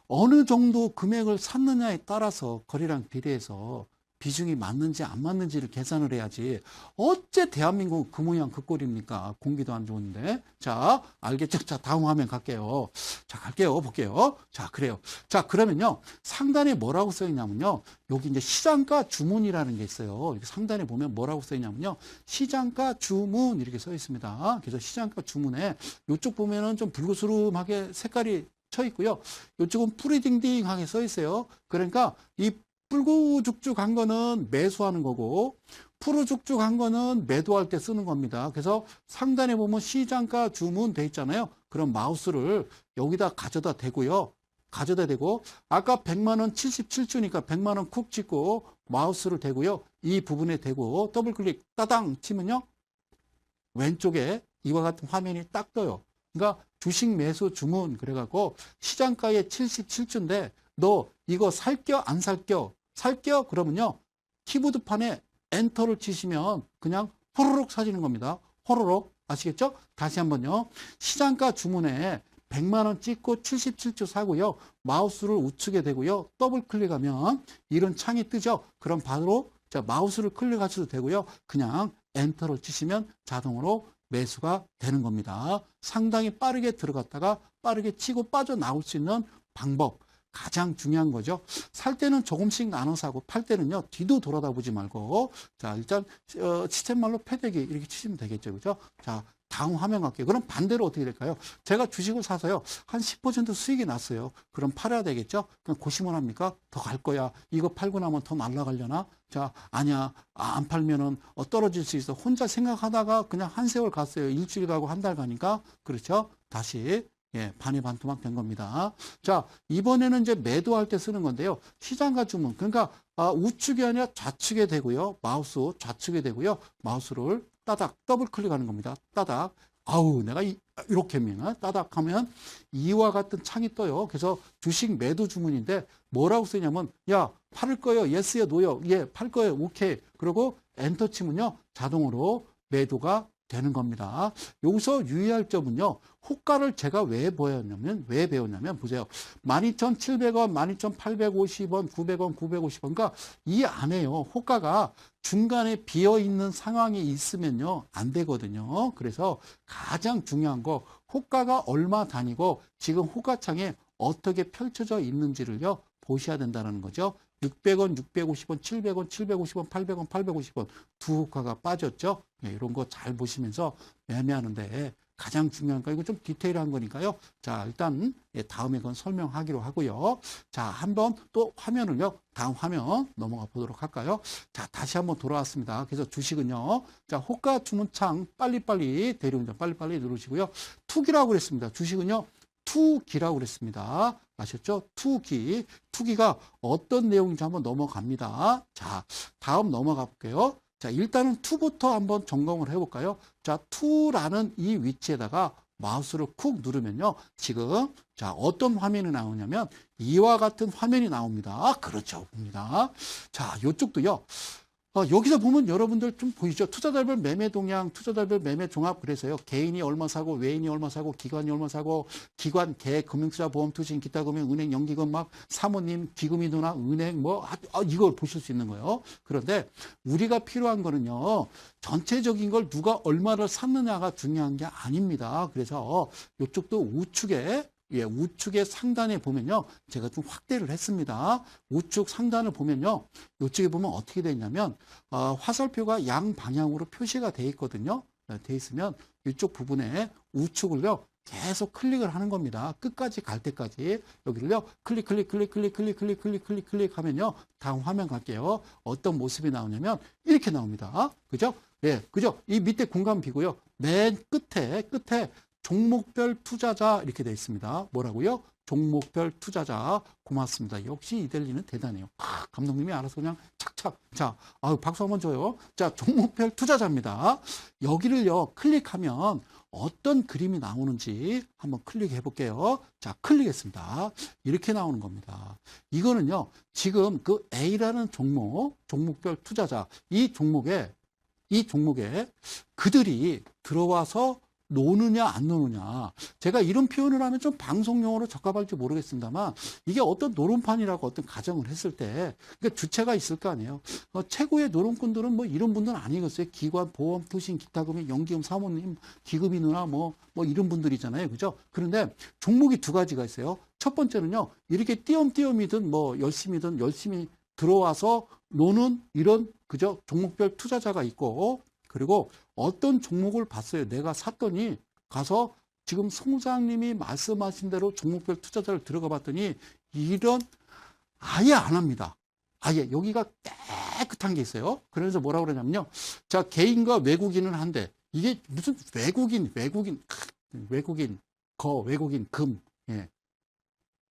Speaker 1: 어느 정도 금액을 샀느냐에 따라서 거래량 비례해서 비중이 맞는지 안 맞는지를 계산을 해야지. 어째 대한민국은 그 모양 그 꼴입니까? 공기도 안 좋은데. 자, 알겠죠? 자, 다음 화면 갈게요. 자, 볼게요. 자, 그래요. 자, 그러면요. 상단에 뭐라고 써 있냐면요. 여기 이제 시장가 주문이라는 게 있어요. 여기 상단에 보면 뭐라고 써 있냐면요. 시장가 주문 이렇게 써 있습니다. 그래서 시장가 주문에 이쪽 보면은 좀 붉으스름하게 색깔이 쳐 있고요. 이쪽은 뿌리딩딩하게 써 있어요. 그러니까 이 붉고죽죽한 거는 매수하는 거고 푸르죽죽한 거는 매도할 때 쓰는 겁니다. 그래서 상단에 보면 시장가 주문 돼 있잖아요. 그럼 마우스를 여기다 가져다 대고요. 아까 100만 원 77주니까 100만 원 쿡 찍고 마우스를 대고요. 이 부분에 대고 더블 클릭 따당 치면요. 왼쪽에 이와 같은 화면이 딱 떠요. 그러니까 주식 매수 주문 그래갖고 시장가에 77주인데 너 이거 살겨 안 살겨? 살겨? 그러면요. 키보드판에 엔터를 치시면 그냥 호로록 사지는 겁니다. 호로록. 아시겠죠? 다시 한번요. 시장가 주문에 100만 원 찍고 77주 사고요. 마우스를 우측에 대고요. 더블 클릭하면 이런 창이 뜨죠. 그럼 바로 마우스를 클릭하셔도 되고요. 그냥 엔터를 치시면 자동으로 매수가 되는 겁니다. 상당히 빠르게 들어갔다가 빠르게 치고 빠져나올 수 있는 방법. 가장 중요한 거죠. 살 때는 조금씩 나눠 사고 팔 때는요. 뒤도 돌아다보지 말고 자 일단 시쳇말로 패대기 이렇게 치시면 되겠죠. 그죠? 자 다음 화면 갈게요. 그럼 반대로 어떻게 될까요? 제가 주식을 사서요. 한 10% 수익이 났어요. 그럼 팔아야 되겠죠? 그럼 고심을 합니까? 더 갈 거야. 이거 팔고 나면 더 날아가려나? 자 아니야. 안 팔면은 떨어질 수 있어. 혼자 생각하다가 그냥 한 세월 갔어요. 일주일 가고 한 달 가니까. 그렇죠? 다시 반의 반토막 된 겁니다. 자, 이번에는 이제 매도할 때 쓰는 건데요. 시장가 주문. 그러니까 우측이 아니라 좌측에 되고요. 마우스 좌측에 되고요. 마우스를 따닥 더블 클릭하는 겁니다. 따닥. 내가 이렇게 하면 따닥 하면 이와 같은 창이 떠요. 그래서 주식 매도 주문인데 뭐라고 쓰냐면 야, 팔을 거예요. 예스요, 노요. 예, 팔 거예요. 오케이. 그리고 엔터 치면요. 자동으로 매도가 되는 겁니다. 여기서 유의할 점은요. 호가를 제가 왜 배웠냐면 보세요. 12,700원, 12,850원, 900원, 950원. 그러니까 이 안에요. 호가가 중간에 비어있는 상황이 있으면요. 안 되거든요. 그래서 가장 중요한 거 호가가 얼마 단위고 지금 호가창에 어떻게 펼쳐져 있는지를요. 보셔야 된다는 거죠. 600원, 650원, 700원, 750원, 800원, 850원 두 호가가 빠졌죠. 예, 이런 거 잘 보시면서 매매하는데 가장 중요한 거 이거 좀 디테일한 거니까요. 자, 일단 다음에 그건 설명하기로 하고요. 자, 한번 또 화면을요. 다음 화면 넘어가 보도록 할까요? 자, 다시 한번 돌아왔습니다. 그래서 주식은요. 자, 호가 주문창 빨리빨리 대리운전 빨리빨리 누르시고요. 투기라고 그랬습니다. 주식은요. 투기라고 그랬습니다. 아셨죠? 투기. 투기가 어떤 내용인지 한번 넘어갑니다. 자, 다음 넘어가 볼게요. 자, 일단은 투부터 한번 점검을 해볼까요? 자, 투라는 이 위치에다가 마우스를 쿡 누르면요. 지금, 자, 어떤 화면이 나오냐면 이와 같은 화면이 나옵니다. 그렇죠. 봅니다. 자, 요쪽도요. 여기서 보면 여러분들 좀 보이죠? 투자자별 매매 동향, 투자자별 매매 종합 그래서요. 개인이 얼마 사고, 외인이 얼마 사고, 기관이 얼마 사고, 기관, 개, 금융투자, 보험, 투신, 기타 금융, 은행, 연기금 막 사모님, 기금이 누나, 은행 뭐 이걸 보실 수 있는 거예요. 그런데 우리가 필요한 거는요. 전체적인 걸 누가 얼마를 샀느냐가 중요한 게 아닙니다. 그래서 이쪽도 우측에 우측의 상단에 보면요. 제가 좀 확대를 했습니다. 우측 상단을 보면요. 이쪽에 보면 어떻게 되어 있냐면 화살표가 양방향으로 표시가 되어 있거든요. 되어 있으면 이쪽 부분에 우측을요. 계속 클릭을 하는 겁니다. 끝까지 갈 때까지 여기를요. 클릭 하면요. 다음 화면 갈게요. 어떤 모습이 나오냐면 이렇게 나옵니다. 그죠? 예, 그죠? 이 밑에 공간 비고요. 맨 끝에 종목별 투자자 이렇게 되어 있습니다. 뭐라고요? 종목별 투자자. 고맙습니다. 역시 이델리는 대단해요. 감독님이 알아서 그냥 착착. 자, 박수 한번 줘요. 자, 종목별 투자자입니다. 여기를요, 클릭하면 어떤 그림이 나오는지 한번 클릭해 볼게요. 자, 클릭했습니다. 이렇게 나오는 겁니다. 이거는요, 지금 그 A라는 종목별 투자자, 이 종목에 그들이 들어와서 노느냐 안 노느냐. 제가 이런 표현을 하면 좀 방송용어로 적합할지 모르겠습니다만 이게 어떤 노름판이라고 어떤 가정을 했을 때 그러니까 주체가 있을 거 아니에요. 최고의 노름꾼들은 뭐 이런 분들은 아니겠어요. 기관, 보험, 투신, 기타금융, 연기금, 사모님, 기금이 누나 뭐 이런 분들이잖아요. 그죠? 그런데 종목이 두 가지가 있어요. 첫 번째는요. 이렇게 띄엄띄엄이든 뭐 열심히 들어와서 노는 이런 그죠? 종목별 투자자가 있고 그리고 어떤 종목을 봤어요. 내가 샀더니 가서 지금 송장님이 말씀하신 대로 종목별 투자자를 들어가 봤더니 이런 아예 안 합니다. 아예 여기가 깨끗한 게 있어요. 그래서 뭐라고 그러냐면요. 자, 개인과 외국인은 한데 이게 무슨 외국인, 금. 예.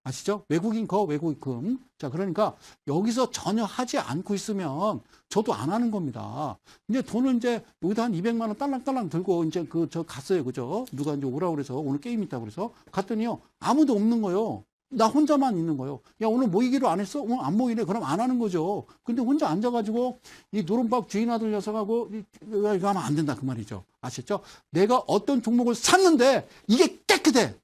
Speaker 1: 아시죠? 외국인 외국인 금. 자, 그러니까 여기서 전혀 하지 않고 있으면 저도 안 하는 겁니다. 근데 돈을 이제 여기다 한 200만 원 딸랑딸랑 들고 이제 저 갔어요. 그죠? 누가 이제 오라고 그래서 오늘 게임 있다고 그래서 갔더니요. 아무도 없는 거예요. 나 혼자만 있는 거예요. 야, 오늘 모이기로 안 했어? 오늘 안 모이네. 그럼 안 하는 거죠. 근데 혼자 앉아가지고 이 노름밥 주인 아들 녀석하고 이거 하면 안 된다. 그 말이죠. 아셨죠? 내가 어떤 종목을 샀는데 이게 깨끗해.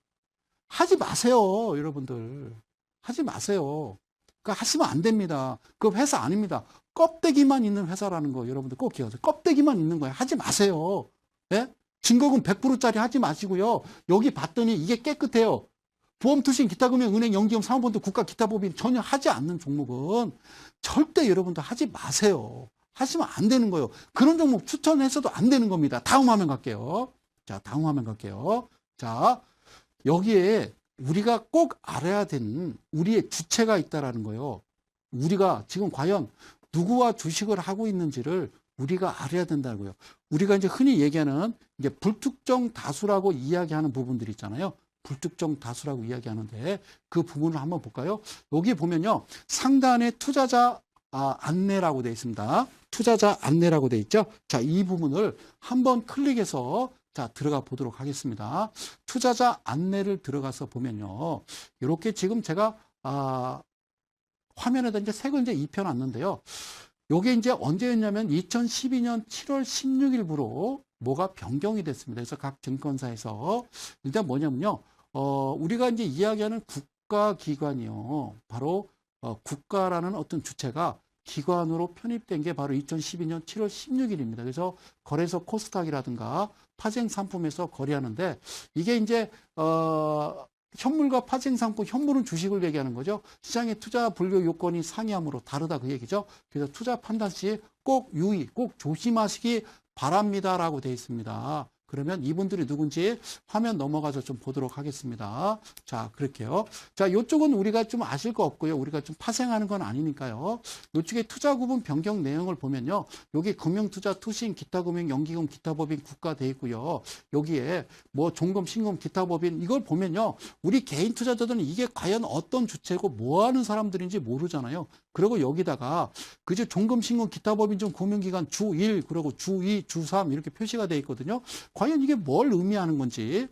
Speaker 1: 하지 마세요, 여러분들. 하지 마세요. 그러니까 하시면 안 됩니다. 그 회사 아닙니다. 껍데기만 있는 회사라는 거 여러분들 꼭 기억하세요. 껍데기만 있는 거예요. 하지 마세요. 예? 증거금 100%짜리 하지 마시고요. 여기 봤더니 이게 깨끗해요. 보험, 투신, 기타금융, 은행, 연기금, 사모펀드, 국가, 기타법인 전혀 하지 않는 종목은 절대 여러분들 하지 마세요. 하시면 안 되는 거예요. 그런 종목 추천해서도 안 되는 겁니다. 다음 화면 갈게요. 자, 다음 화면 갈게요. 자, 여기에 우리가 꼭 알아야 되는 우리의 주체가 있다라는 거예요. 우리가 지금 과연 누구와 주식을 하고 있는지를 우리가 알아야 된다는 거예요. 우리가 이제 흔히 얘기하는 이제 불특정 다수라고 이야기하는 부분들이 있잖아요. 불특정 다수라고 이야기하는데 그 부분을 한번 볼까요? 여기 보면요. 상단에 투자자 안내라고 되어 있습니다. 투자자 안내라고 되어 있죠. 자, 이 부분을 한번 클릭해서 자, 들어가 보도록 하겠습니다. 투자자 안내를 들어가서 보면요. 이렇게 지금 제가, 화면에다 이제 색을 이제 입혀놨는데요. 요게 이제 언제였냐면 2012년 7월 16일부로 뭐가 변경이 됐습니다. 그래서 각 증권사에서 일단 뭐냐면요. 우리가 이제 이야기하는 국가기관이요. 바로, 국가라는 어떤 주체가 기관으로 편입된 게 바로 2012년 7월 16일입니다. 그래서 거래소 코스닥이라든가 파생 상품에서 거래하는데 이게 이제 현물과 파생상품, 현물은 주식을 얘기하는 거죠. 시장의 투자 불교 요건이 상이하므로 다르다 그 얘기죠. 그래서 투자 판단 시 꼭 유의, 꼭 조심하시기 바랍니다라고 되어 있습니다. 그러면 이분들이 누군지 화면 넘어가서 좀 보도록 하겠습니다. 자, 그렇게요. 자, 이쪽은 우리가 좀 아실 거 없고요. 우리가 좀 파생하는 건 아니니까요. 이쪽에 투자 구분 변경 내용을 보면요. 여기 금융투자, 투신, 기타금융, 연기금, 기타법인, 국가 돼 있고요. 여기에 뭐 종금, 신금, 기타법인 이걸 보면요. 우리 개인 투자자들은 이게 과연 어떤 주체고 뭐 하는 사람들인지 모르잖아요. 그리고 여기다가 그저 종금, 신금, 기타법인중, 금융기관 주1, 그리고 주2, 주3 이렇게 표시가 돼 있거든요. 과연 이게 뭘 의미하는 건지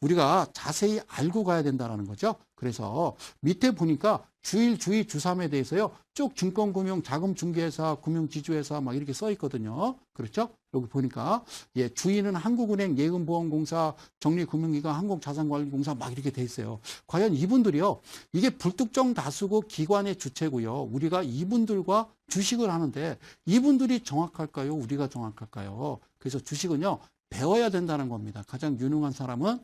Speaker 1: 우리가 자세히 알고 가야 된다는 거죠. 그래서 밑에 보니까 주1, 주2, 주3에 대해서요. 쭉 증권금융, 자금중개회사, 금융지주회사 막 이렇게 써 있거든요. 그렇죠? 여기 보니까 예, 주인은 한국은행, 예금보험공사, 정리금융기관, 항공자산관리공사 막 이렇게 돼 있어요. 과연 이분들이요. 이게 불특정 다수고 기관의 주체고요. 우리가 이분들과 주식을 하는데 이분들이 정확할까요? 우리가 정확할까요? 그래서 주식은요. 배워야 된다는 겁니다. 가장 유능한 사람은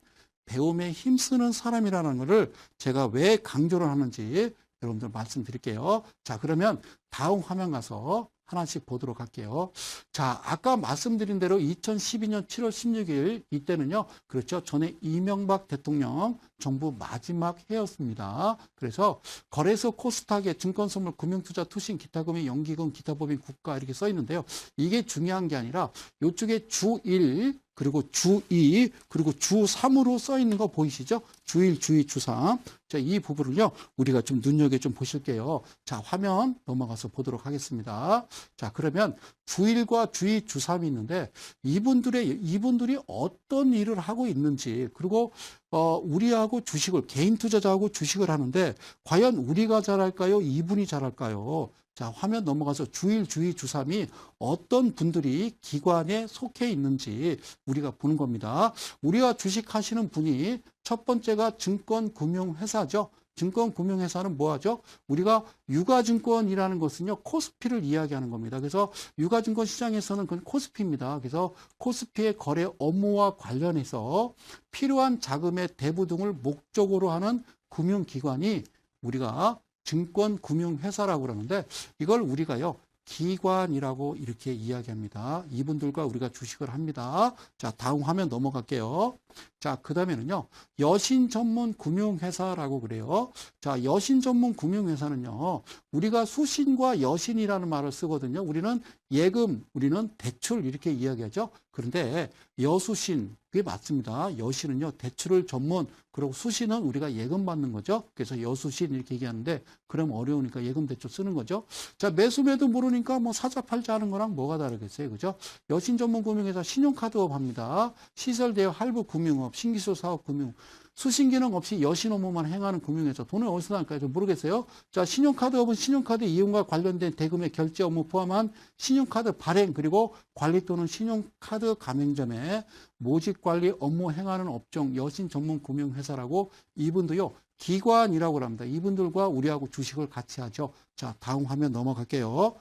Speaker 1: 배움에 힘쓰는 사람이라는 것을 제가 왜 강조를 하는지 여러분들 말씀드릴게요. 자, 그러면 다음 화면 가서 하나씩 보도록 할게요. 자, 아까 말씀드린 대로 2012년 7월 16일 이때는요. 그렇죠. 전에 이명박 대통령 정부 마지막 해였습니다. 그래서 거래소 코스닥에 증권선물, 금융투자, 투신, 기타금융, 연기금, 기타법인, 국가 이렇게 써 있는데요. 이게 중요한 게 아니라 이쪽에 주1 그리고 주2 그리고 주3으로 써 있는 거 보이시죠? 주1, 주2, 주3. 자, 이 부분을요. 우리가 좀 눈여겨 좀 보실게요. 자, 화면 넘어가서 보도록 하겠습니다. 자, 그러면 주1과 주2, 주3이 있는데 이분들이 어떤 일을 하고 있는지 그리고 우리하고 주식을 개인 투자자하고 주식을 하는데 과연 우리가 잘할까요? 이분이 잘할까요? 자, 화면 넘어가서 주1, 주2, 주3이 어떤 분들이 기관에 속해 있는지 우리가 보는 겁니다. 우리가 주식하시는 분이 첫 번째가 증권금융회사죠. 증권금융회사는 뭐 하죠? 우리가 유가증권이라는 것은요, 코스피를 이야기하는 겁니다. 그래서 유가증권 시장에서는 그건 코스피입니다. 그래서 코스피의 거래 업무와 관련해서 필요한 자금의 대부 등을 목적으로 하는 금융기관이 우리가 증권금융회사라고 그러는데 이걸 우리가요. 기관이라고 이렇게 이야기합니다. 이분들과 우리가 주식을 합니다. 자, 다음 화면 넘어갈게요. 자, 그 다음에는요. 여신 전문 금융회사라고 그래요. 자, 여신 전문 금융회사는요. 우리가 수신과 여신이라는 말을 쓰거든요. 우리는 예금, 우리는 대출 이렇게 이야기하죠. 그런데 여수신, 그게 맞습니다. 여신은요. 대출을 전문, 그리고 수신은 우리가 예금 받는 거죠. 그래서 여수신 이렇게 얘기하는데 그럼 어려우니까 예금 대출 쓰는 거죠. 자, 매수매도 모르니까 뭐 사자 팔자 하는 거랑 뭐가 다르겠어요. 그죠? 여신 전문 금융회사 신용카드업 합니다. 시설대여 할부 금융업, 신기술 사업 금융. 수신 기능 없이 여신 업무만 행하는 금융회사. 돈을 어디서 날까요? 좀 모르겠어요. 자, 신용카드업은 신용카드 이용과 관련된 대금의 결제 업무 포함한 신용카드 발행 그리고 관리 또는 신용카드 가맹점에 모집관리 업무 행하는 업종 여신 전문 금융회사라고 이분도요. 기관이라고 합니다. 이분들과 우리하고 주식을 같이 하죠. 자, 다음 화면 넘어갈게요.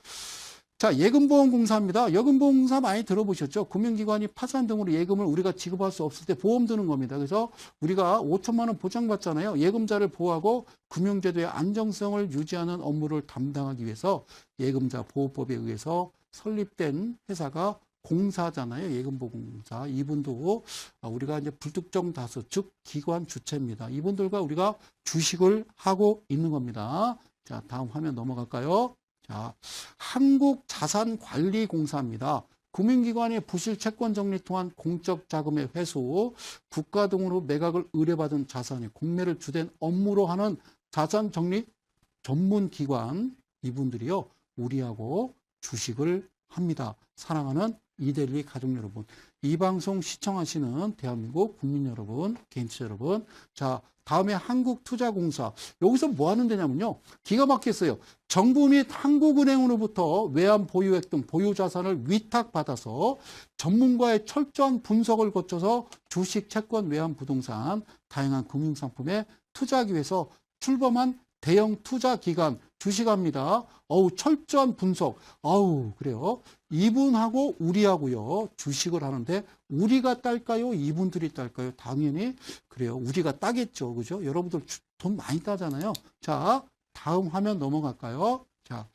Speaker 1: 자, 예금보험공사입니다. 예금보험공사 많이 들어보셨죠? 금융기관이 파산 등으로 예금을 우리가 지급할 수 없을 때 보험 드는 겁니다. 그래서 우리가 5천만 원 보장받잖아요. 예금자를 보호하고 금융제도의 안정성을 유지하는 업무를 담당하기 위해서 예금자 보호법에 의해서 설립된 회사가 공사잖아요. 예금보험공사. 이분도 우리가 이제 불특정 다수, 즉 기관 주체입니다. 이분들과 우리가 주식을 하고 있는 겁니다. 자, 다음 화면 넘어갈까요? 자, 한국자산관리공사입니다. 금융기관의 부실 채권 정리 통한 공적 자금의 회수, 국가 등으로 매각을 의뢰받은 자산의 공매를 주된 업무로 하는 자산 정리 전문기관, 이분들이요, 우리하고 주식을 합니다. 사랑하는 이데일리 가족 여러분, 이 방송 시청하시는 대한민국 국민 여러분, 개인투자 여러분, 자, 다음에 한국투자공사. 여기서 뭐 하는 데냐면요. 기가 막혔어요. 정부 및 한국은행으로부터 외환 보유액 등 보유자산을 위탁받아서 전문가의 철저한 분석을 거쳐서 주식, 채권, 외환, 부동산, 다양한 금융상품에 투자하기 위해서 출범한 대형 투자 기관 주식합니다. 철저한 분석. 그래요. 이분하고 우리하고요. 주식을 하는데 우리가 딸까요? 이분들이 딸까요? 당연히 그래요. 우리가 따겠죠. 그죠? 여러분들 돈 많이 따잖아요. 자, 다음 화면 넘어갈까요? 자,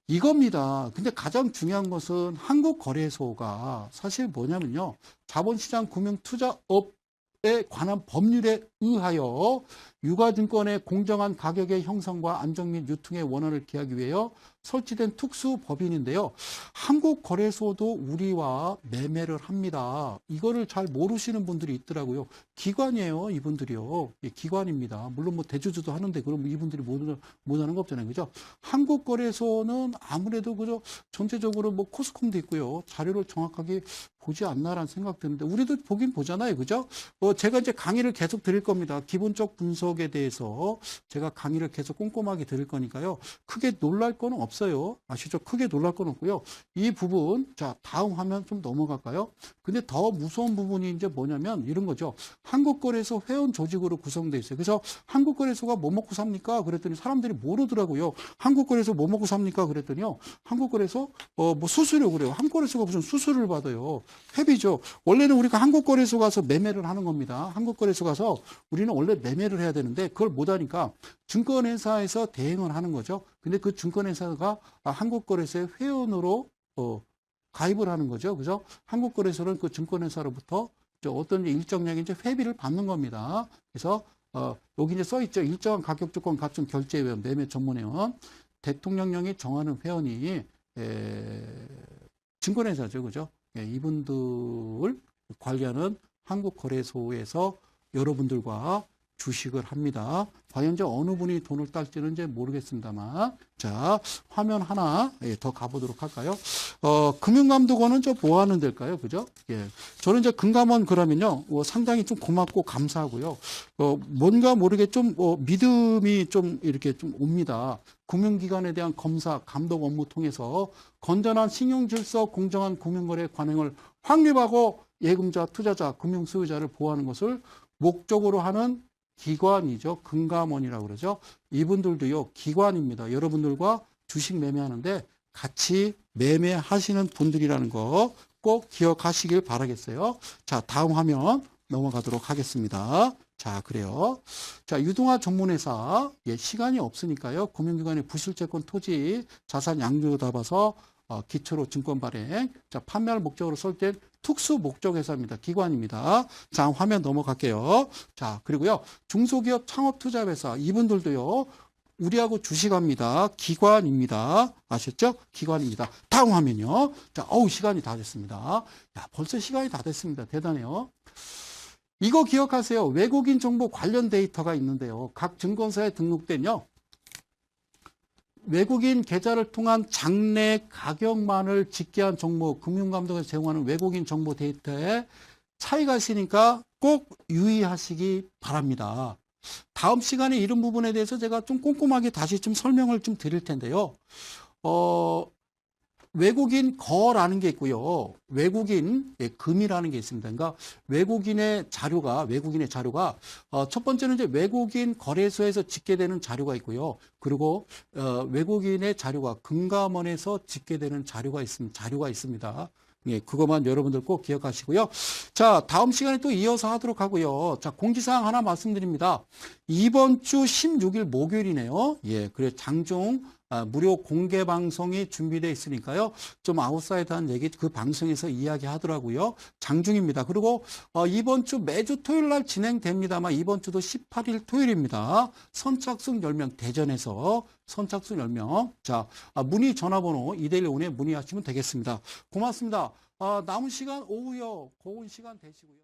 Speaker 1: 이겁니다. 근데 가장 중요한 것은 한국거래소가 사실 뭐냐면요. 자본시장 금융투자업에 관한 법률에 의하여 유가증권의 공정한 가격의 형성과 안정 및 유통의 원활을 기하기 위하여 설치된 특수법인인데요. 한국거래소도 우리와 매매를 합니다. 이거를 잘 모르시는 분들이 있더라고요. 기관이에요, 이분들이요. 예, 기관입니다. 물론 뭐 대주주도 하는데 그럼 이분들이 못 하는 거 없잖아요. 그죠? 한국거래소는 아무래도 그죠? 전체적으로 뭐 코스콤도 있고요. 자료를 정확하게 보지 않나라는 생각 드는데 우리도 보긴 보잖아요. 그죠? 제가 이제 강의를 계속 드릴 겁니다. 기본적 분석에 대해서 제가 강의를 계속 꼼꼼하게 드릴 거니까요. 크게 놀랄 건 없어요. 아시죠? 크게 놀랄 건 없고요. 이 부분, 자, 다음 화면 좀 넘어갈까요? 근데 더 무서운 부분이 이제 뭐냐면 이런 거죠. 한국거래소 회원 조직으로 구성되어 있어요. 그래서 한국거래소가 뭐 먹고 삽니까? 그랬더니 사람들이 모르더라고요. 한국거래소 뭐 먹고 삽니까? 그랬더니요. 한국거래소, 뭐 수수료 그래요. 한국거래소가 무슨 수수료를 받아요. 회비죠. 원래는 우리가 한국거래소 가서 매매를 하는 겁니다. 한국거래소 가서 우리는 원래 매매를 해야 되는데 그걸 못하니까 증권회사에서 대행을 하는 거죠. 근데 그 증권회사가 한국거래소의 회원으로 가입을 하는 거죠. 그죠? 한국거래소는 그 증권회사로부터 어떤 일정량의 이제 회비를 받는 겁니다. 그래서 여기 이제 써 있죠. 일정한 가격 조건 갖춘 결제회원, 매매 전문회원, 대통령령이 정하는 회원이 증권회사죠. 그죠? 예, 이분들 관리하는 한국거래소에서 여러분들과 주식을 합니다. 과연 이제 어느 분이 돈을 딸지는 이제 모르겠습니다만. 자, 화면 하나 더 가보도록 할까요? 금융감독원은 뭐 하는 데일까요? 그죠? 예. 저는 이제 금감원 그러면요. 상당히 좀 고맙고 감사하고요. 뭔가 모르게 좀, 믿음이 좀 이렇게 좀 옵니다. 금융기관에 대한 검사, 감독 업무 통해서 건전한 신용질서, 공정한 금융거래 관행을 확립하고 예금자, 투자자, 금융소유자를 보호하는 것을 목적으로 하는 기관이죠. 금감원이라고 그러죠. 이분들도요, 기관입니다. 여러분들과 주식 매매하는데 같이 매매하시는 분들이라는 거 꼭 기억하시길 바라겠어요. 자, 다음 화면 넘어가도록 하겠습니다. 자, 그래요. 자, 유동화 전문회사. 예, 시간이 없으니까요. 금융기관의 부실채권 토지, 자산 양도 잡아서 기초로 증권 발행. 자, 판매할 목적으로 설정된 특수 목적 회사입니다. 기관입니다. 자, 화면 넘어갈게요. 자, 그리고요. 중소기업 창업 투자 회사. 이분들도요. 우리하고 주식합니다. 기관입니다. 아셨죠? 기관입니다. 다음 화면요. 자, 시간이 다 됐습니다. 야, 벌써 시간이 다 됐습니다. 대단해요. 이거 기억하세요. 외국인 정보 관련 데이터가 있는데요. 각 증권사에 등록된요. 외국인 계좌를 통한 장내 가격만을 집계한 정보, 금융감독에서 제공하는 외국인 정보 데이터에 차이가 있으니까 꼭 유의하시기 바랍니다. 다음 시간에 이런 부분에 대해서 제가 좀 꼼꼼하게 다시 좀 설명을 좀 드릴 텐데요. 외국인 거라는 게 있고요. 외국인 금이라는 게 있습니다. 그러니까 외국인의 자료가 첫 번째는 이제 외국인 거래소에서 집계되는 자료가 있고요. 그리고 외국인의 자료가 금감원에서 집계되는 자료가 있습니다. 예, 그것만 여러분들 꼭 기억하시고요. 자, 다음 시간에 또 이어서 하도록 하고요. 자, 공지사항 하나 말씀드립니다. 이번 주 16일 목요일이네요. 예, 그래 장중 무료 공개 방송이 준비되어 있으니까요. 좀 아웃사이드한 얘기 그 방송에서 이야기하더라고요. 장중입니다. 그리고 이번 주 매주 토요일 날 진행됩니다만 이번 주도 18일 토요일입니다. 선착순 10명 대전에서 선착순 10명. 자, 문의 전화번호 211에 문의하시면 되겠습니다. 고맙습니다. 남은 시간 오후요. 고운 시간 되시고요.